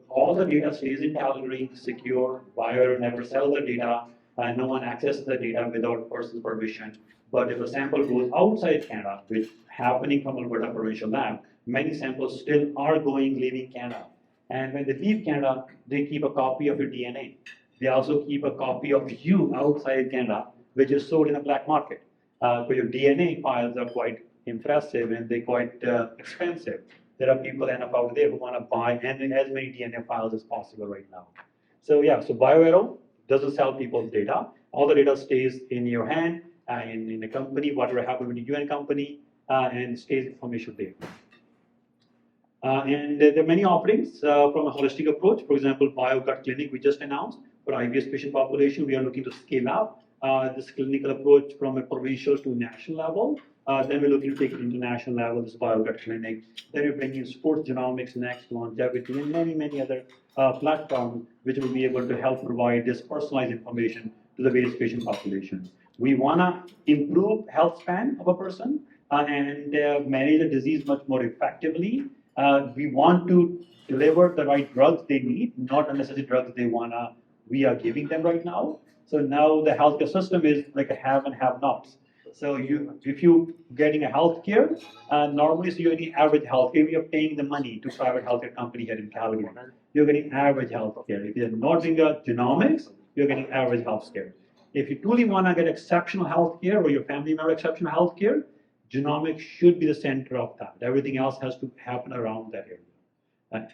Speaker 2: all the data stays in Calgary, secure. BioArrow never sells the data, and no one accesses the data without person's permission. But if a sample goes outside Canada, which is happening from Alberta Provincial Lab, many samples still are leaving Canada. And when they leave Canada, they keep a copy of your DNA. They also keep a copy of you outside Canada, which is sold in the black market. Because your DNA files are quite impressive and they're quite expensive. There are people enough out there who want to buy as many DNA files as possible right now. So yeah, so BioArrow doesn't sell people's data. All the data stays in your hand, in the company, whatever happened with the UN company, and stays information there. And there are many offerings from a holistic approach. For example, BioGut Clinic we just announced for IBS patient population. We are looking to scale up this clinical approach from a provincial to national level. Then we're looking to take it to international level, this BioGut Clinic. Then we're bringing sports genomics next, longevity, and many, many other platforms which will be able to help provide this personalized information to the various patient populations. We want to improve health span of a person and manage the disease much more effectively. We want to deliver the right drugs they need, not unnecessary drugs we are giving them right now. So now the healthcare system is like a have and have nots. So if you getting a healthcare, normally so you're getting average healthcare, you're paying the money to private healthcare company here in Calgary. You're getting average healthcare. If you're not doing genomics, you're getting average healthcare. If you truly want to get exceptional healthcare or your family member exceptional healthcare, genomics should be the center of that. Everything else has to happen around that area.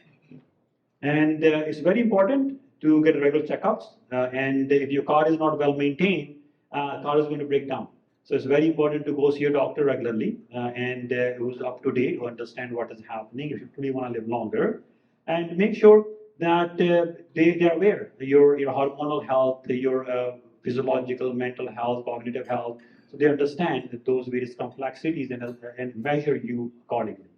Speaker 2: And it's very important to get regular checkups. And if your car is not well maintained, car is going to break down. So it's very important to go see your doctor regularly and who's up to date, who understand what is happening if you truly want to live longer. And make sure that they are aware your hormonal health, your physiological, mental health, cognitive health. So they understand that those various complexities and measure you accordingly.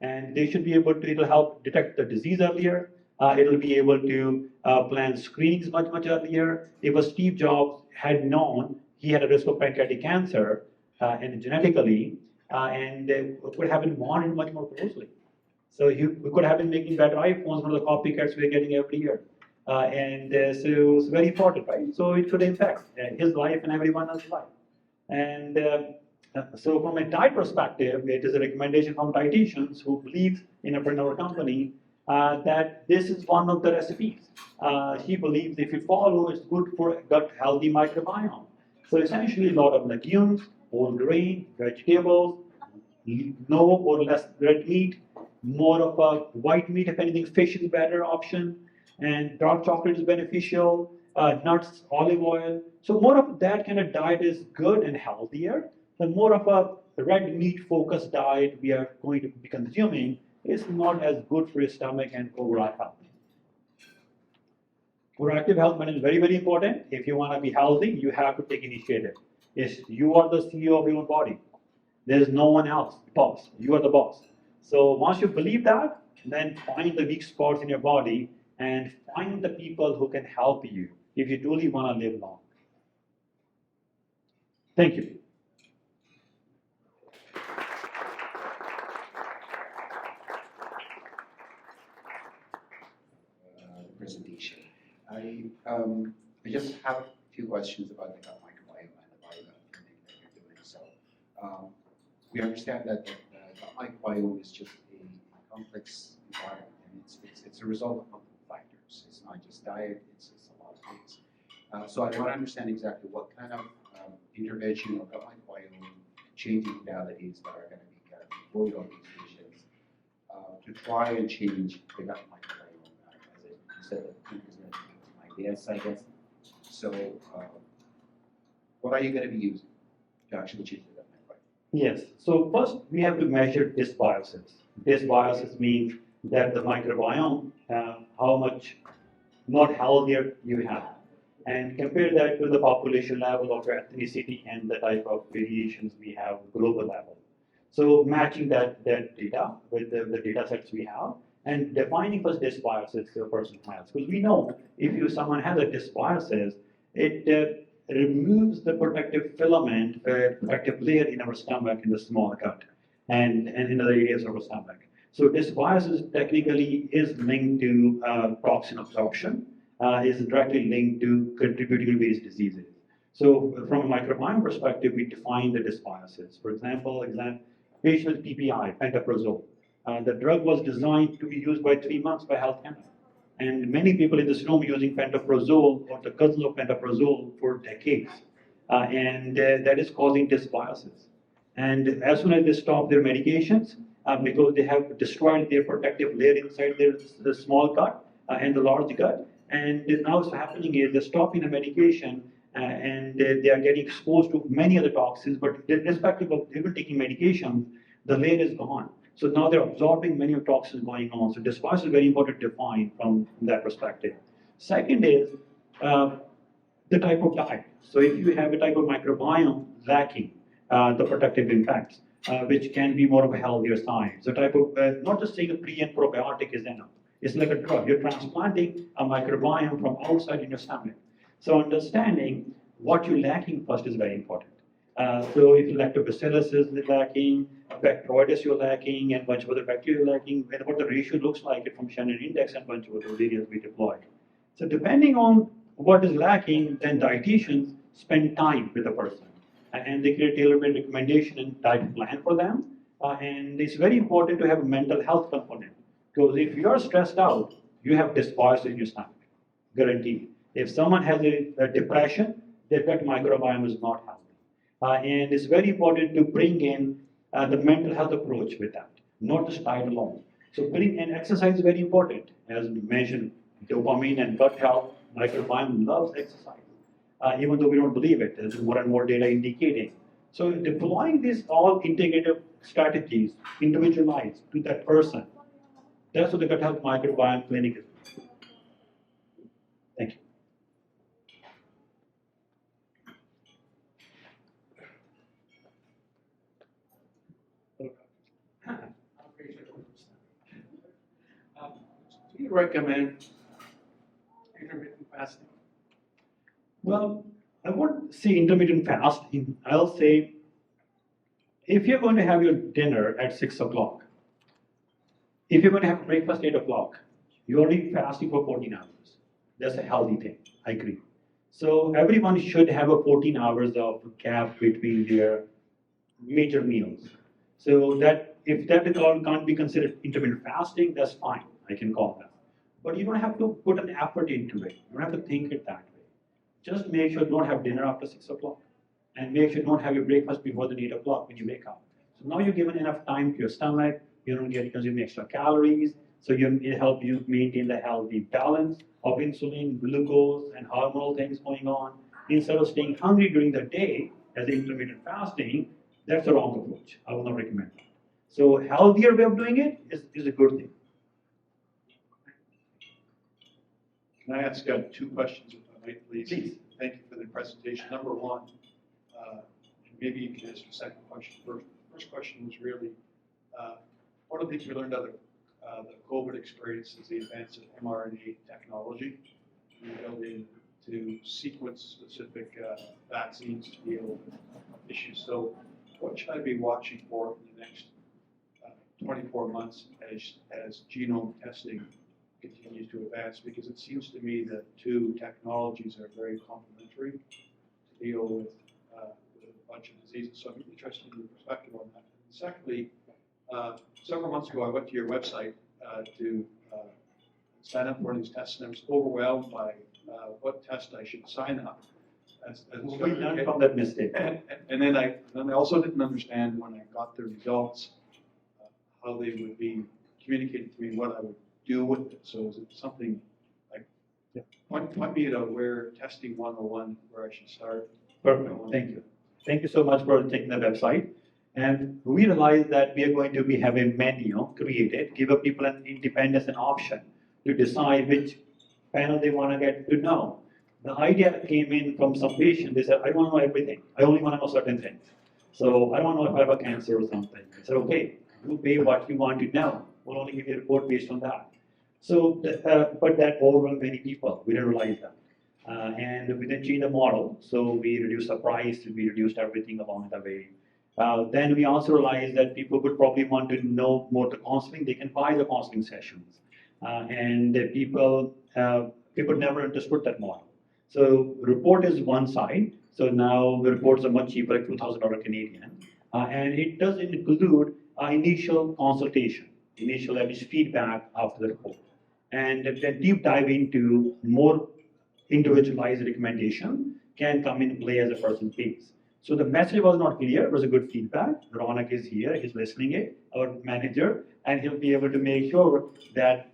Speaker 2: And they should be able to, it'll help detect the disease earlier. It'll be able to plan screenings much, much earlier. If a Steve Jobs had known he had a risk of pancreatic cancer and genetically, and could have been monitored much more closely. So we could have been making better iPhones, one of the copycats we're getting every year. So it's very important, right? So it could impact his life and everyone else's life. And so from a diet perspective, it is a recommendation from dietitians who believe in our company that this is one of the recipes. He believes if you follow, it's good for a gut healthy microbiome. So essentially a lot of legumes, whole grain, vegetables, no or less red meat, more of a white meat, if anything, fish is a better option, and dark chocolate is beneficial, nuts, olive oil. So more of that kind of diet is good and healthier. The more of a red meat focused diet we are going to be consuming is not as good for your stomach and overall health. Proactive health management is very, very important. If you want to be healthy, you have to take initiative. Yes, you are the CEO of your own body. There's no one else, boss. You are the boss. So once you believe that, then find the weak spots in your body and find the people who can help you if you truly want to live long. Thank you.
Speaker 3: Presentation. I just have a few questions about the gut microbiome and the biogut clinic that you're doing. So we understand that the gut microbiome is just a complex environment, and it's a result of multiple factors. It's not just diet; it's a lot of things. So I want to understand exactly what kind of intervention or gut microbiome changing modalities that are going to be kind of employed on these patients to try and change the gut microbiome, as you said, that is going to be my guess, I guess. So what are you going to be using to actually change the gut microbiome?
Speaker 2: Yes. So first we have to measure dysbiosis. Dysbiosis means that the microbiome, how much not healthier you have, and compare that to the population level of your ethnicity and the type of variations we have global level. So matching that data with the data sets we have and defining first dysbiosis the person has. Because we know if someone has a dysbiosis, it removes the protective filament, protective layer in our stomach in the small gut and in other areas of our stomach. So dysbiosis technically is linked to toxin absorption, is directly linked to contributing to various diseases. So from a microbiome perspective, we define the dysbiosis. For example, patient with PPI, pantoprazole. The drug was designed to be used by 3 months by Health Canada. And many people in this room using pantoprazole or the cousins of pantoprazole for decades. And that is causing dysbiosis. And as soon as they stop their medications, because they have destroyed their protective layer inside the small gut and the large gut, and now what's happening is they're stopping the medication and they are getting exposed to many other toxins, but irrespective of even taking medication, the layer is gone. So now they're absorbing many of the toxins going on. So dysbiosis is very important to define from that perspective. Second is the type of diet. So if you have a type of microbiome lacking the protective impacts, which can be more of a healthier side. So type of, not just saying a pre and probiotic is enough. It's like a drug. You're transplanting a microbiome from outside in your stomach. So understanding what you're lacking first is very important. So if lactobacillus is lacking, bacteroides you're lacking, and a bunch of other bacteria you're lacking, and what the ratio looks like from Shannon index and a bunch of other areas we deployed. So depending on what is lacking, then dietitians spend time with the person. And they create tailor-made recommendation and diet plan for them. And it's very important to have a mental health component. Because if you are stressed out, you have dysbiosis in your stomach, guaranteed. If someone has a depression, their gut microbiome is not healthy. And it's very important to bring in the mental health approach with that, not just diet alone. So bring in exercise is very important. As mentioned, dopamine and gut health, microbiome loves exercise. Even though we don't believe it, there's more and more data indicating. So deploying these all integrative strategies, individualized to that person, that's what the gut health microbiome clinic is. Thank you.
Speaker 4: Do you recommend intermittent fasting?
Speaker 2: Well, I won't say intermittent fasting. I'll say if you're going to have your dinner at 6 o'clock, if you're going to have breakfast 8 o'clock, you're already fasting for 14 hours. That's a healthy thing. I agree. So everyone should have a 14 hours of gap between their major meals. So that if that can't be considered intermittent fasting, that's fine. I can call that. But you don't have to put an effort into it. You don't have to think it that way. Just make sure you don't have dinner after 6 o'clock. And make sure you don't have your breakfast before the 8 o'clock when you wake up. So now you've given enough time to your stomach. You don't get consuming extra calories. So it helps you maintain the healthy balance of insulin, glucose, and hormonal things going on. Instead of staying hungry during the day as intermittent fasting, that's the wrong approach. I will not recommend that. So healthier way of doing it is a good thing.
Speaker 4: Can I ask 2 questions, if I might, please?
Speaker 2: Please.
Speaker 4: Thank you for the presentation. Number one, maybe you can answer the second question first. The first question was really, one of the things we learned out of the COVID experience is the advance of mRNA technology, the ability to sequence specific vaccines to deal with issues. So what should I be watching for in the next 24 months as genome testing continues to advance? Because it seems to me that 2 technologies are very complementary to deal with a bunch of diseases. So I'm interested in your perspective on that. And secondly, several months ago, I went to your website to sign up for these tests, and I was overwhelmed by what test I should sign up.
Speaker 2: We learned from that mistake.
Speaker 4: And then I also didn't understand when I got the results how they would be communicated to me, what I would do with it. So is it something like, point me to where testing 101, where I should start?
Speaker 2: Perfect. Thank you. Thank you so much for taking the website. And we realized that we are going to have a menu created, give people an independence and option to decide which panel they want to get to know. The idea came in from some patient. They said, I don't want to know everything. I only want to know certain things. So I don't know if I have a cancer or something. I said, okay, you pay what you want to know. We'll only give you a report based on that. So, but that overwhelmed many people. We didn't realize that. And we then changed the model. So we reduced the price, we reduced everything along the way. Then we also realized that people would probably want to know more the counseling. They can buy the counseling sessions. And people never understood that model. So report is one side. So now the reports are much cheaper, like $2,000 Canadian. And it does include initial consultation. initial at least feedback after the report, and then deep dive into more individualized recommendation can come in play as a person pays. So the message was not clear, it was a good feedback. Ronak is here, he's listening it, our manager, and he'll be able to make sure that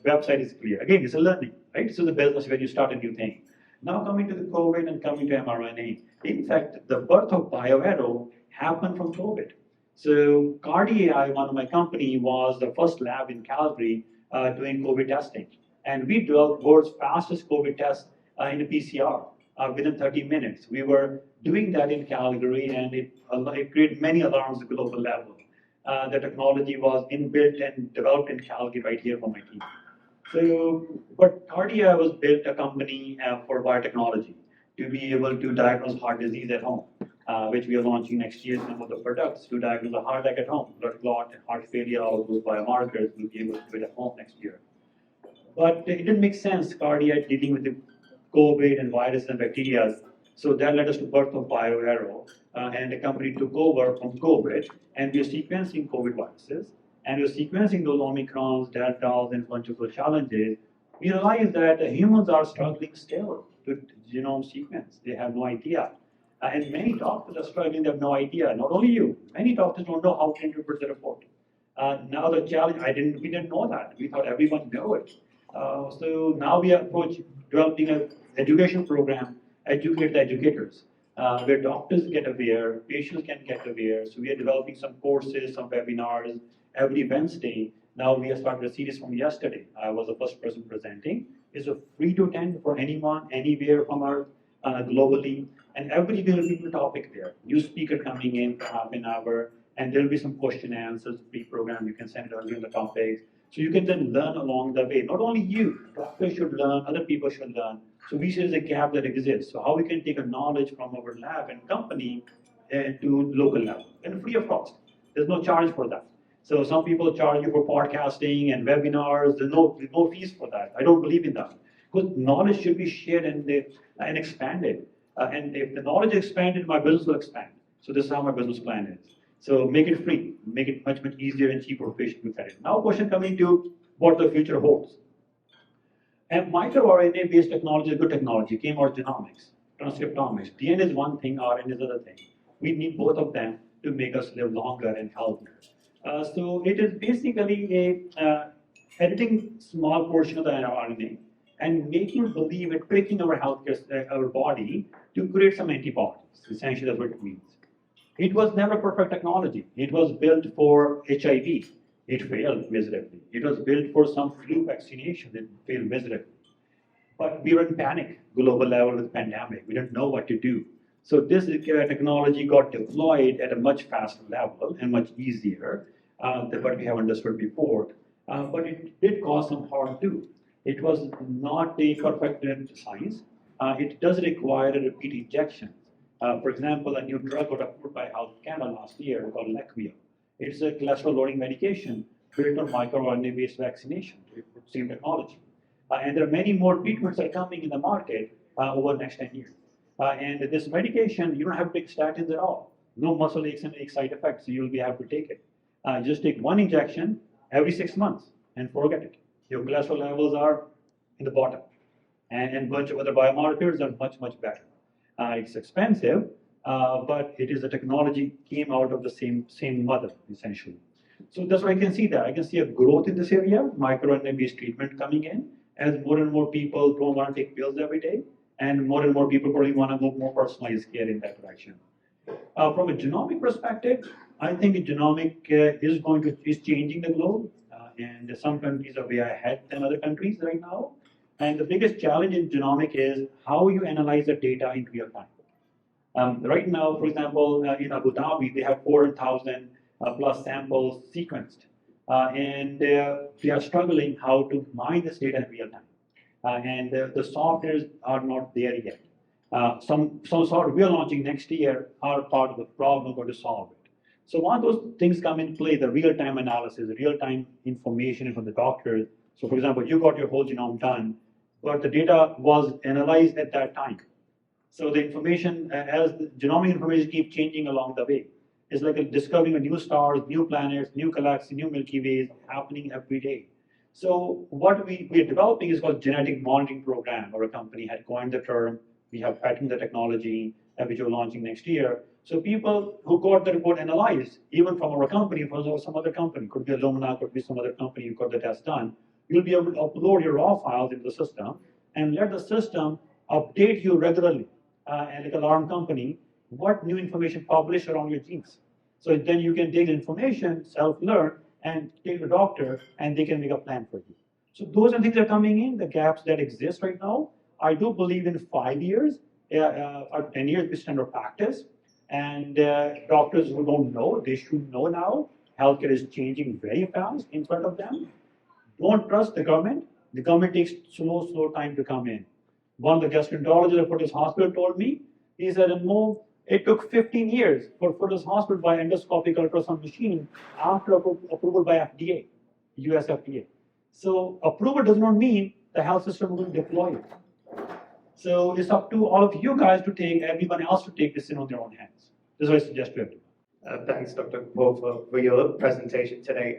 Speaker 2: website is clear. Again, it's a learning, right? So the business when you start a new thing. Now coming to the COVID and coming to mRNA. In fact, the birth of BioArrow happened from COVID. So Cardi AI, one of my company, was the first lab in Calgary doing COVID testing. And we developed world's fastest COVID test in a PCR within 30 minutes. We were doing that in Calgary, and it created many alarms at global level. The technology was inbuilt and developed in Calgary right here for my team. So, but Cardia was built a company for biotechnology to be able to diagnose heart disease at home, which we are launching next year. Some of the products to diagnose a heart attack at home, blood clot, heart failure, all those biomarkers we'll be able to do it at home next year. But it didn't make sense, Cardia dealing with the COVID and virus and bacteria. So that led us to birth of BioArrow, and the company took over from COVID, and we're sequencing COVID viruses, and we're sequencing those Omicrons, Deltas, and a bunch of those challenges. We realized that humans are struggling still to genome sequence. They have no idea. And many doctors are struggling, they have no idea. Not only you, many doctors don't know how to interpret the report. Now the challenge, we didn't know that. We thought everyone knew it. So now we are developing an education program, educate the educators, where doctors get aware, patients can get aware. So we are developing some courses, some webinars every Wednesday. Now we have started a series from yesterday. I was the first person presenting. It's a free to attend for anyone, anywhere from our globally. And every day will be a topic there. New speaker coming in for half an hour, and there'll be some question and answers, pre-program. You can send it early on the topics. So you can then learn along the way. Not only you, doctors should learn, other people should learn. So we see there's a gap that exists. So how we can take a knowledge from our lab and company to local level, and free of cost. There's no charge for that. So some people charge you for podcasting and webinars. There's no fees for that. I don't believe in that. Because knowledge should be shared and expanded. And if the knowledge is expanded, my business will expand. So this is how my business plan is. So make it free, make it much, much easier and cheaper for patients to get it. Now question coming to what the future holds. And microRNA-based technology is good technology, came out genomics, transcriptomics. DNA is one thing, RNA is another thing. We need both of them to make us live longer and healthier. So it is basically editing small portion of the RNA and making believe it, tricking our body to create some antibodies. Essentially, that's what it means. It was never perfect technology. It was built for HIV. It failed miserably. It was built for some flu vaccination. It failed miserably. But we were in panic, global level with pandemic. We didn't know what to do. So this technology got deployed at a much faster level and much easier than what we have understood before. But it did cause some harm too. It was not a perfect science. It does require a repeat injection. For example, a new drug got approved by Health Canada last year called Leqvio. It's a cholesterol-lowering medication built on microRNA-based vaccination, same technology. And there are many more treatments that are coming in the market over the next 10 years. And this medication, you don't have to take statins at all. No muscle aches and ache side effects, so you'll be able to take it. Just take one injection every 6 months and forget it. Your cholesterol levels are in the bottom. And a bunch of other biomarkers are much, much better. It's expensive, but it is a technology came out of the same mother, essentially. So that's why I can see that. I can see a growth in this area, microRNA-based treatment coming in, as more and more people don't want to take pills every day, and more people probably want to go more personalized care in that direction. From a genomic perspective, I think genomic is changing the globe, and some countries are way ahead than other countries right now. And the biggest challenge in genomic is how you analyze the data in real time. Right now, for example, in Abu Dhabi, they have 400,000 plus samples sequenced, and they are struggling how to mine this data in real time. And the softwares are not there yet. Some software we are launching next year are part of the problem we're going to solve it. So once those things come in play, the real-time analysis, real-time information from the doctors. So for example, you got your whole genome done, but the data was analyzed at that time. So the information, as the genomic information keeps changing along the way. It's like discovering a new stars, new planets, new galaxies, new Milky Ways happening every day. So what we're developing is called genetic monitoring program. Our company had coined the term. We have patented the technology, which we're launching next year. So people who got the report analyzed, even from our company, from some other company, could be Illumina, could be some other company who got the test done, you'll be able to upload your raw files into the system and let the system update you regularly, and like alarm company, what new information published around your genes. So then you can take the information, self-learn, and take the doctor, and they can make a plan for you. So those are things that are coming in, the gaps that exist right now. I do believe in 5 years, or 10 years, be standard practice. And doctors who don't know, they should know now. Healthcare is changing very fast in front of them. Don't trust the government. The government takes slow time to come in. One of the gastroenterologists at Fortis Hospital told me, he said, Anmol, it took 15 years for Fortis Hospital by endoscopic ultrasound machine after approval by FDA, US FDA. So approval does not mean the health system will deploy it. So it's up to all of you guys to take, everyone else to take this in on their own hands. This is what I suggest to everyone.
Speaker 5: Thanks, Dr. Kapoor, for your presentation today.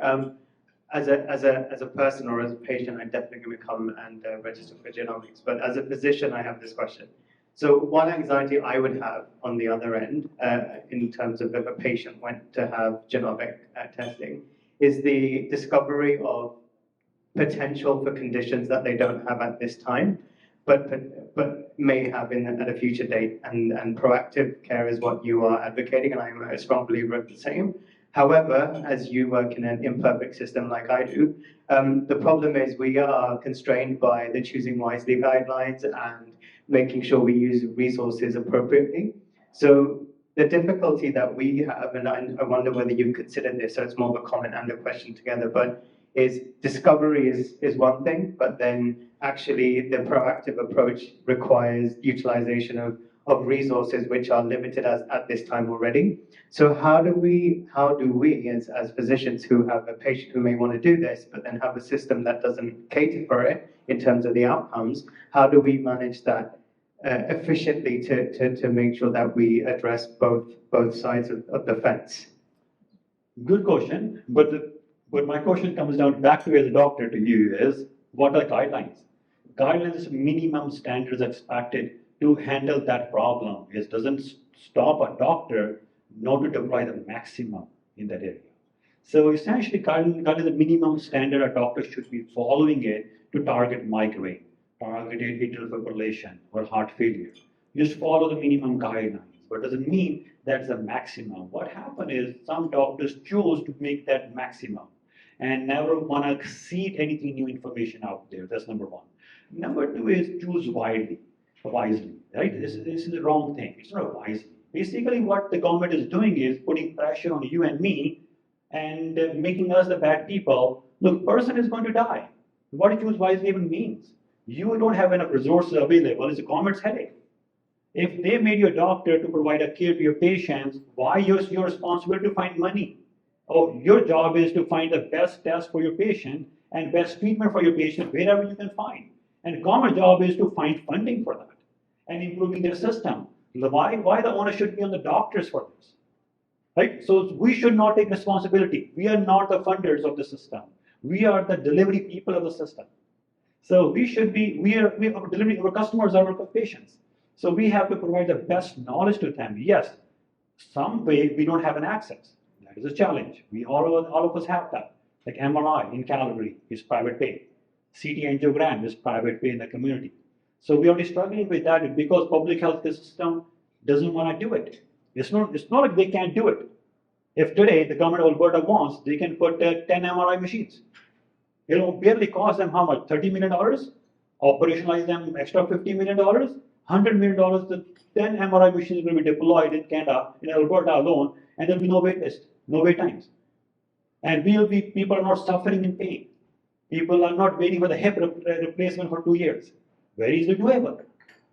Speaker 5: As a person or as a patient, I'm definitely going to come and register for genomics. But as a physician, I have this question. So one anxiety I would have on the other end, in terms of if a patient went to have genomic testing, is the discovery of potential for conditions that they don't have at this time, but may have at a future date. And proactive care is what you are advocating, and I'm a strong believer of the same. However, as you work in an imperfect system like I do, the problem is we are constrained by the Choosing Wisely guidelines and making sure we use resources appropriately. So the difficulty that we have, and I wonder whether you've considered this, so it's more of a comment and a question together, but is discovery is one thing, but then actually the proactive approach requires utilization of resources which are limited at this time already. So how do we as physicians who have a patient who may want to do this, but then have a system that doesn't cater for it in terms of the outcomes, how do we manage that efficiently to make sure that we address both sides of the fence?
Speaker 2: Good question, but my question comes down back to as a doctor to you is, what are guidelines? Guidelines is minimum standards expected to handle that problem. It doesn't stop a doctor not to deploy the maximum in that area. So essentially, guidelines is a minimum standard a doctor should be following it to target migraine, target atrial fibrillation, or heart failure. You just follow the minimum guidelines, but doesn't mean that's the maximum. What happens is some doctors choose to make that maximum and never want to exceed anything new information out there. That's number one. Number two is choose wisely, right? This is the wrong thing. It's not wisely. Basically, what the government is doing is putting pressure on you and me and making us the bad people. Look, person is going to die. What choose wisely even means? You don't have enough resources available. It's the government's headache. If they made you a doctor to provide a care to your patients, why is your responsibility to find money? Oh, your job is to find the best test for your patient and best treatment for your patient wherever you can find. And government job is to find funding for that and improving their system. Why the onus should be on the doctors for this? Right? So we should not take responsibility. We are not the funders of the system. We are the delivery people of the system. So we should be, we are delivering, our customers are our patients. So we have to provide the best knowledge to them. Yes, some way we don't have an access. That is a challenge. All of us have that. Like MRI in Calgary is private pay. CT angiogram is private pay in the community. So we are struggling with that because public health system doesn't want to do it. It's not like they can't do it. If today the government of Alberta wants, they can put 10 MRI machines. It'll barely cost them how much? $30 million? Operationalize them extra $50 million? $100 million, the 10 MRI machines will be deployed in Canada, in Alberta alone, and there'll be no wait list, no wait times. And people are not suffering in pain. People are not waiting for the hip replacement for 2 years. Very easily doable.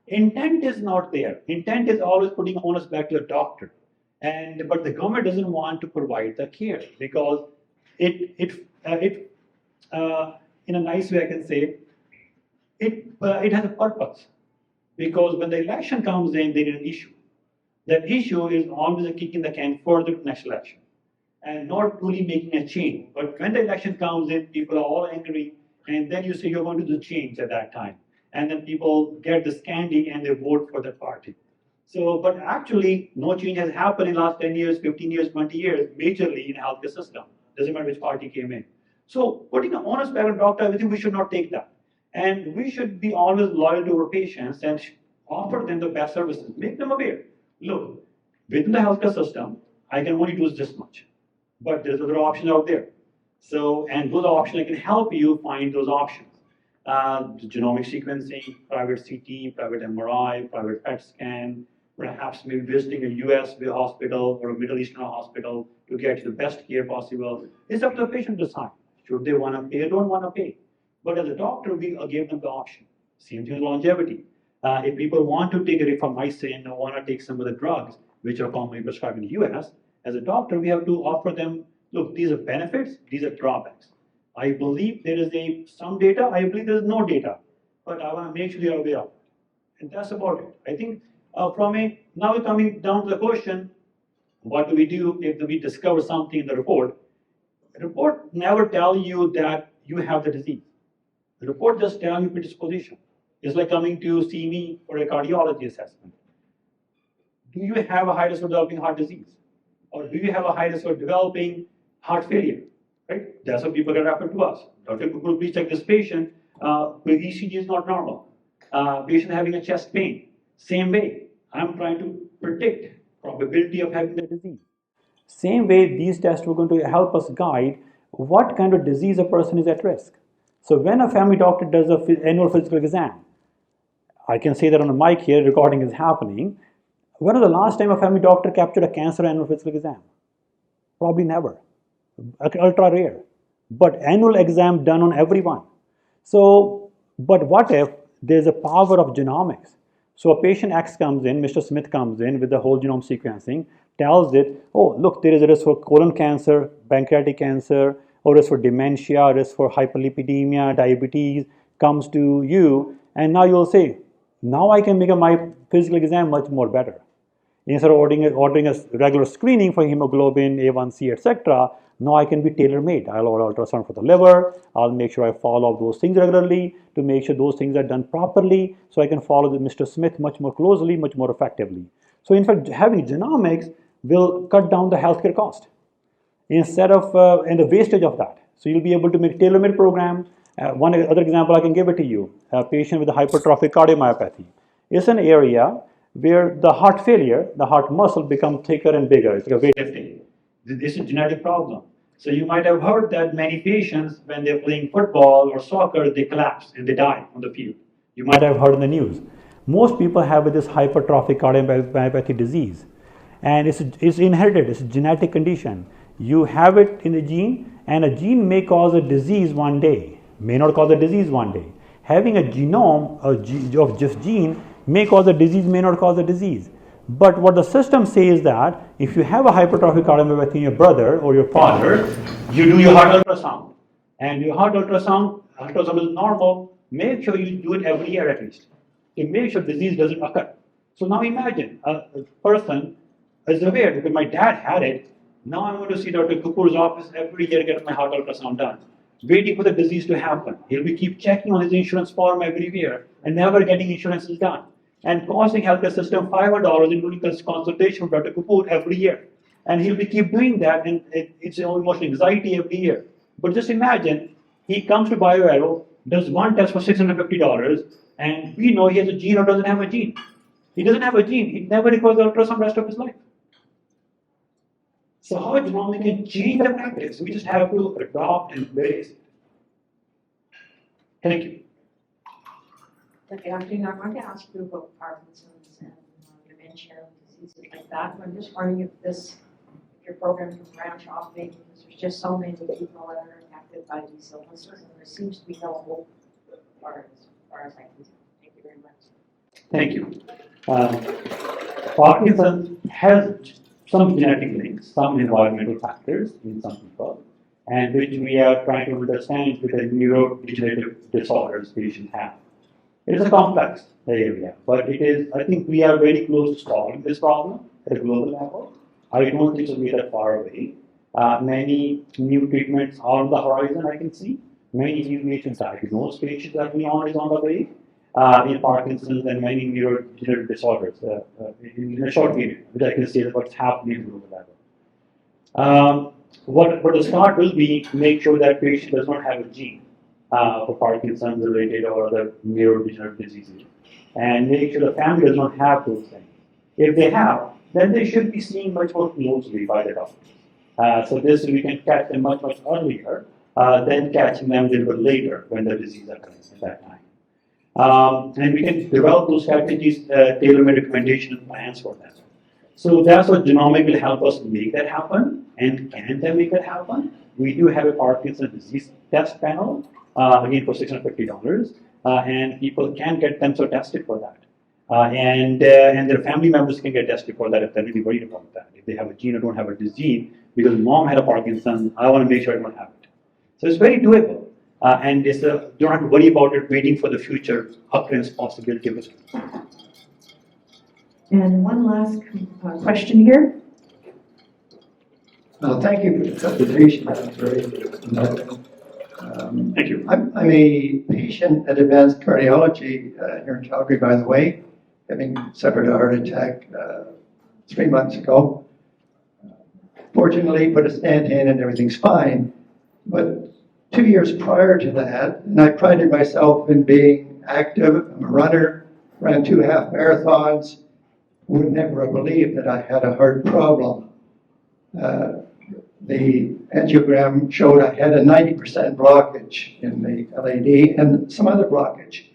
Speaker 2: Intent is not there. Intent is always putting onus back to the doctor. But the government doesn't want to provide the care because it in a nice way I can say, it has a purpose. Because when the election comes in, they need an issue. The issue is always kicking the can further to next election and not truly making a change. But when the election comes in, people are all angry, and then you say you're going to do change at that time. And then people get this candy and they vote for the party. So, but actually, no change has happened in the last 10 years, 15 years, 20 years, majorly in the healthcare system. Doesn't matter which party came in. So, putting an honest background doctor, I think we should not take that. And we should be always loyal to our patients and offer them the best services. Make them aware. Look, within the healthcare system, I can only do this much. But there's other options out there. So, and those options, I can help you find those options. Genomic sequencing, private CT, private MRI, private PET scan, perhaps maybe visiting a US hospital or a Middle Eastern hospital to get the best care possible. It's up to the patient to decide. Should they want to pay or don't want to pay? But as a doctor, we give them the option. Same thing with longevity. If people want to take a rifamycin or want to take some of the drugs, which are commonly prescribed in the US, as a doctor, we have to offer them, look, these are benefits, these are drawbacks. I believe there is some data, I believe there is no data, but I want to make sure you're aware of it. And that's about it. I think now we're coming down to the question, what do we do if we discover something in the report? The report never tells you that you have the disease. The report just tells you predisposition. It's like coming to see me for a cardiology assessment. Do you have a high risk of developing heart disease? Or do you have a high risk of developing heart failure? Right? That's what people get referred to us. Dr. Kapoor, please check this patient. The ECG is not normal. Patient having a chest pain. Same way, I'm trying to predict probability of having the disease. Same way, these tests were going to help us guide what kind of disease a person is at risk. So when a family doctor does an annual physical exam, I can say that on the mic here, recording is happening. When was the last time a family doctor captured a cancer annual physical exam? Probably never. Ultra rare. But annual exam done on everyone. So, but what if there's a power of genomics? So a patient X comes in, Mr. Smith comes in with the whole genome sequencing, tells it, oh, look, there is a risk for colon cancer, pancreatic cancer, or risk for dementia, risk for hyperlipidemia, diabetes, comes to you, and now you'll say, now I can make my physical exam much more better. Instead of ordering a regular screening for hemoglobin, A1C, etc., now I can be tailor-made. I'll order ultrasound for the liver. I'll make sure I follow those things regularly to make sure those things are done properly so I can follow Mr. Smith much more closely, much more effectively. So in fact, having genomics will cut down the healthcare cost instead of and the wastage of that. So you'll be able to make tailor-made program. One other example I can give it to you, a patient with a hypertrophic cardiomyopathy. It's an area where the heart failure, the heart muscle become thicker and bigger. It's like a weightlifting. This is a genetic problem. So you might have heard that many patients, when they're playing football or soccer, they collapse and they die on the field. You might have heard in the news. Most people have this hypertrophic cardiomyopathy disease. And it's inherited, it's a genetic condition. You have it in the gene, and a gene may cause a disease one day, may not cause a disease one day. Having a genome of just gene may cause a disease, may not cause a disease. But what the system says is that if you have a hypertrophic cardiomyopathy in your brother or your father, you do your heart ultrasound. And your heart ultrasound is normal, make sure you do it every year at least. To make sure disease doesn't occur. So now imagine a person is aware because my dad had it. Now I'm going to see Dr. Kapoor's office every year to get my heart ultrasound done. Waiting for the disease to happen. He'll be keep checking on his insurance form every year and never getting insurances done. And costing healthcare system $500 including consultation with Dr. Kapoor every year. And he'll be keep doing that, and it's almost anxiety every year. But just imagine, he comes to BioArrow, does one test for $650, and we know he has a gene or doesn't have a gene. He doesn't have a gene, he never requires ultrasound the rest of his life. So how genomics can change the practice? We just have to adopt and embrace it. Thank you.
Speaker 6: Okay, Dr. I want to ask you about Parkinson's and dementia diseases like that. I'm just wondering if your program can branch off maybe because there's just so many people that are affected by these illnesses, and there seems to be no hope as far as I can tell. Thank you very much.
Speaker 2: Thank you. Parkinson's has some genetic links, some environmental factors in some people, and which we are trying to understand with the neurodegenerative disorders patients have. It is a complex area, but it is, I think we are very close to solving this problem at a global level. I don't think it'll be that far away. Many new treatments are on the horizon, I can see. Many new patients, diagnosed patients that we on is on the way. In Parkinson's and many neurodegenerative disorders in a short period, which I can see is what's happening at the global level. What the start will be to make sure that patient does not have a gene for Parkinson's related or other neurodegenerative diseases, and make sure the family does not have those things. If they have, then they should be seen much more closely by the doctors. So this we can catch them much earlier than catching them a little bit later when the disease occurs at that time. And we can develop those strategies, tailor-made recommendation and plans for them. So that's what genomic will help us make that happen. And can they make that happen? We do have a Parkinson's disease test panel, again for $650, and people can get themselves tested for that. And their family members can get tested for that if they're really worried about that. If they have a gene or don't have a disease, because mom had a Parkinson's, I want to make sure I don't have it. So it's very doable. And it's don't have to worry about it waiting for the future occurrence possibility of it.
Speaker 6: And one last question here.
Speaker 7: Thank you for the presentation. That was very enlightening.
Speaker 2: Thank you.
Speaker 7: I'm a patient at Advanced Cardiology here in Calgary, by the way, having suffered a heart attack 3 months ago. Fortunately, put a stent in and everything's fine. But 2 years prior to that, and I prided myself in being active. I'm a runner, ran 2 half marathons. Would never have believed that I had a heart problem. The angiogram showed I had a 90% blockage in the LAD and some other blockage.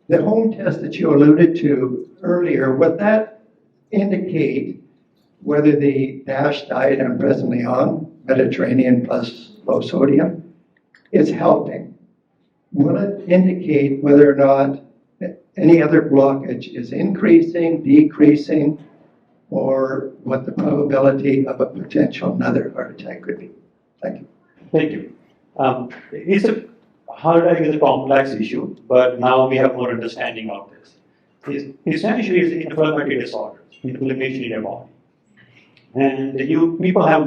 Speaker 7: The home test that you alluded to earlier, would that indicate whether the DASH diet I'm presently on, Mediterranean plus low sodium, is helping? Will it indicate whether or not any other blockage is increasing, decreasing, or what the probability of a potential another heart attack could be? Thank you.
Speaker 2: Thank you. Heart attack is a complex issue, but now we have more understanding of this. Essentially, it's inflammatory disorders, inflammation in your body. And people have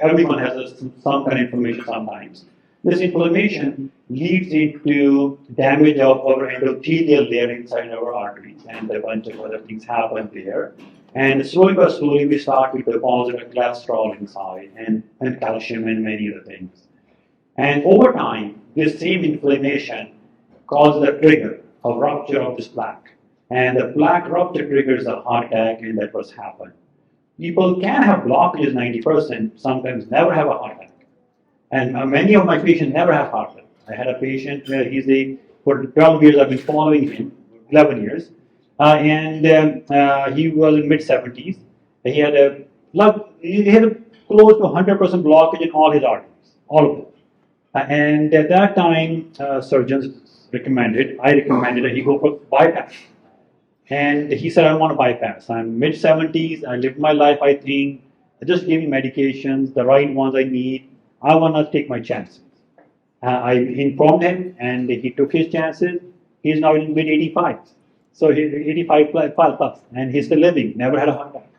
Speaker 2: everyone has some kind of inflammation sometimes. This inflammation leads into damage of our endothelial layer inside our arteries, and a bunch of other things happen there. And slowly but slowly, we start to deposit cholesterol inside and calcium and many other things. And over time, this same inflammation causes a trigger of rupture of this plaque. And the plaque rupture triggers a heart attack, and that was happened. People can have blockages 90%, sometimes never have a heart attack. And many of my patients never have heart attack. I had a patient where for 12 years I've been following him, 11 years, and he was in mid-70s. He had a close to 100% blockage in all his arteries, all of them. And at that time, surgeons I recommended that he go for bypass. And he said, I don't want to bypass. I'm mid-70s, I lived my life, I think. I just gave me medications, the right ones I need. I want to take my chances. I informed him, and he took his chances. He's now in mid-85s. So he's 85 plus, and he's still living, never had a heart attack.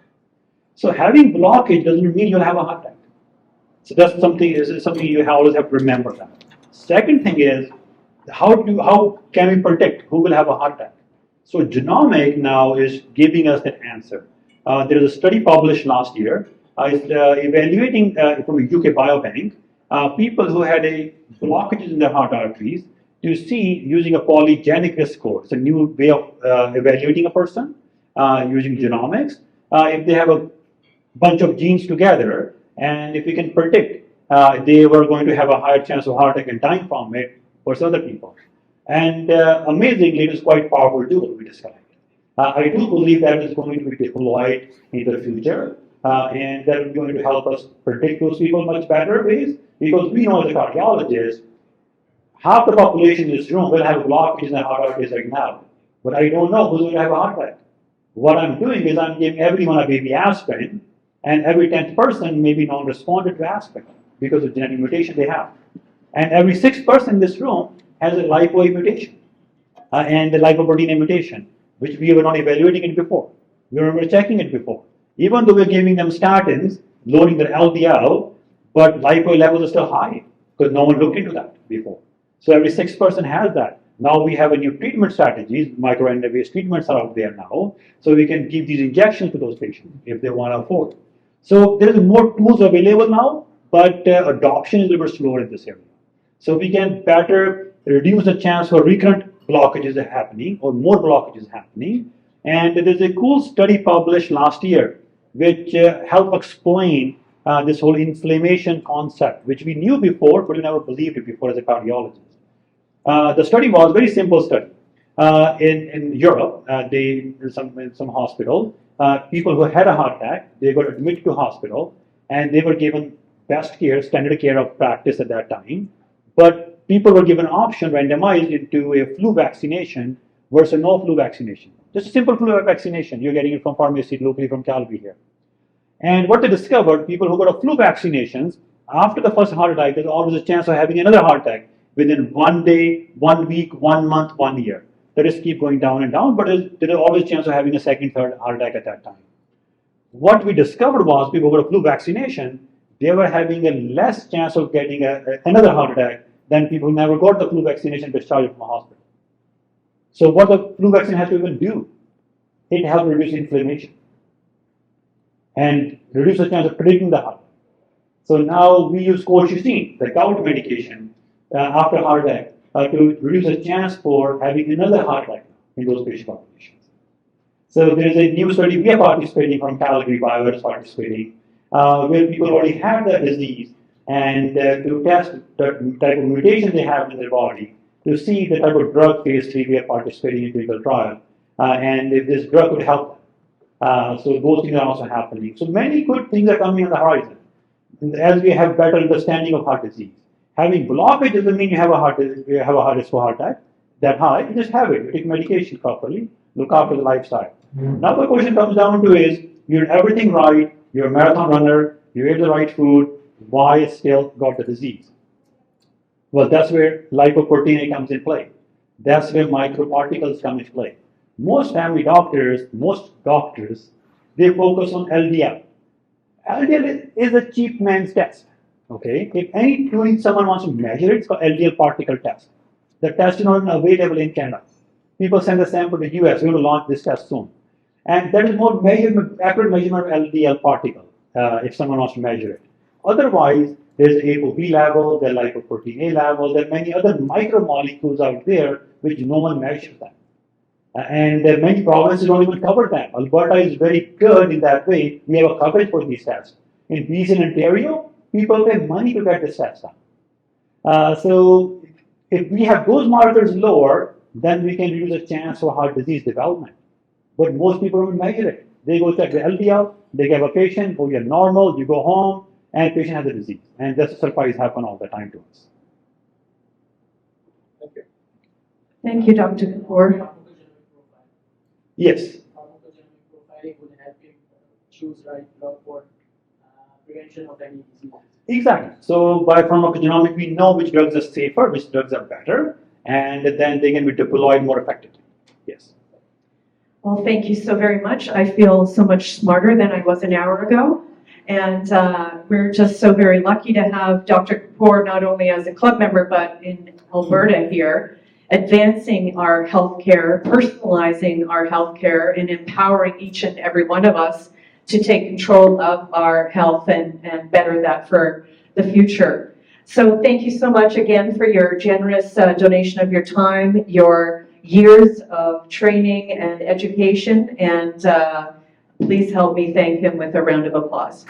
Speaker 2: So having blockage doesn't mean you'll have a heart attack. So that's something you always have to remember that. Second thing is, how can we predict who will have a heart attack? So genomic now is giving us that answer. There is a study published last year, evaluating from a UK biobank, people who had blockages in their heart arteries to see using a polygenic risk score. It's a new way of evaluating a person using genomics. If they have a bunch of genes together, and if we can predict they were going to have a higher chance of heart attack and dying from it versus other people. And amazingly, it is quite powerful tool we discovered. I do believe that is going to be deployed in the future, and that is going to help us predict those people much better ways, because we know as a cardiologist, half the population in this room will have blockage in their heart arteries right now, but I don't know who's going to have a heart attack. What I'm doing is I'm giving everyone a baby aspirin, and every 10th person may be non-respondent to aspirin because of genetic mutation they have. And every 6th person in this room has a lipoA mutation and a lipoprotein mutation, which we were not evaluating it before. We were checking it before. Even though we're giving them statins, lowering their LDL, but lipo levels are still high because no one looked into that before. So every 6% has that. Now we have a new treatment strategies, microRNA-based treatments are out there now, so we can give these injections to those patients if they want to afford. So there is more tools available now, but adoption is a little bit slower in this area. So we can better reduce the chance for recurrent blockages happening or more blockages happening. And there's a cool study published last year which helped explain this whole inflammation concept, which we knew before, but we never believed it before as a cardiologist. The study was a very simple study. In Europe, in some hospital, people who had a heart attack, they got admitted to hospital, and they were given best care, standard care of practice at that time. But people were given an option, randomized into a flu vaccination versus no flu vaccination. Just a simple flu vaccination. You're getting it from pharmacy locally from Calgary here. And what they discovered, people who got a flu vaccinations, after the first heart attack, there's always a chance of having another heart attack within 1 day, 1 week, 1 month, 1 year. The risk keep going down and down, but there is always a chance of having a second, third heart attack at that time. What we discovered was people who got a flu vaccination, they were having a less chance of getting another heart attack than people who never got the flu vaccination discharged from a hospital. So what the flu vaccine has to even do? It helps reduce inflammation and reduce the chance of predicting the heart. So now we use colchicine, the gout medication, after heart attack to reduce the chance for having another heart attack in those patient populations. So there is a new study we are participating from Calgary Bio is participating, where people already have the disease and to test the type of mutation they have in their body to see the type of drug phase 3 we are participating in clinical trial and if this drug could help them. So those things are also happening. So many good things are coming on the horizon as we have better understanding of heart disease. Having blockage doesn't mean you have a high risk for heart attack that high. You just have it. You take medication properly, look after the lifestyle. Now the question comes down to is you're everything right, you're a marathon runner, you ate the right food, why still got the disease? Well, that's where lipoprotein A comes in play. That's where microparticles come into play. Most family doctors, they focus on LDL. LDL is a cheap man's test. Okay, if someone wants to measure it, it's called LDL particle test. The test is not available in Canada. People send the sample to US. We're going to launch this test soon, and that is more accurate measurement of LDL particle if someone wants to measure it. Otherwise, there's ApoB level, there's lipoprotein A level, there are many other micromolecules out there which no one measures them. And there are many provinces don't even cover them. Alberta is very good in that way. We have a coverage for these tests. In BC and Ontario, people pay money to get this test done. So if we have those markers lower, then we can reduce the chance for heart disease development. But most people don't measure it. They go check the LDL, they give a patient, oh, you're normal, you go home, and the patient has a disease. And that's a surprise happen all the time to us.
Speaker 4: Thank you.
Speaker 6: Thank you, Dr. Kapoor.
Speaker 2: Yes.
Speaker 8: Profiling would help him choose right drug for prevention of any diseases.
Speaker 2: Exactly. So by pharmacogenomics, we know which drugs are safer, which drugs are better, and then they can be deployed more effectively. Yes.
Speaker 6: Well, thank you so very much. I feel so much smarter than I was an hour ago. And we're just so very lucky to have Dr. Kapoor not only as a club member, but in Alberta here, advancing our healthcare, personalizing our healthcare, and empowering each and every one of us to take control of our health and better that for the future. So thank you so much again for your generous donation of your time, your years of training and education, and please help me thank him with a round of applause.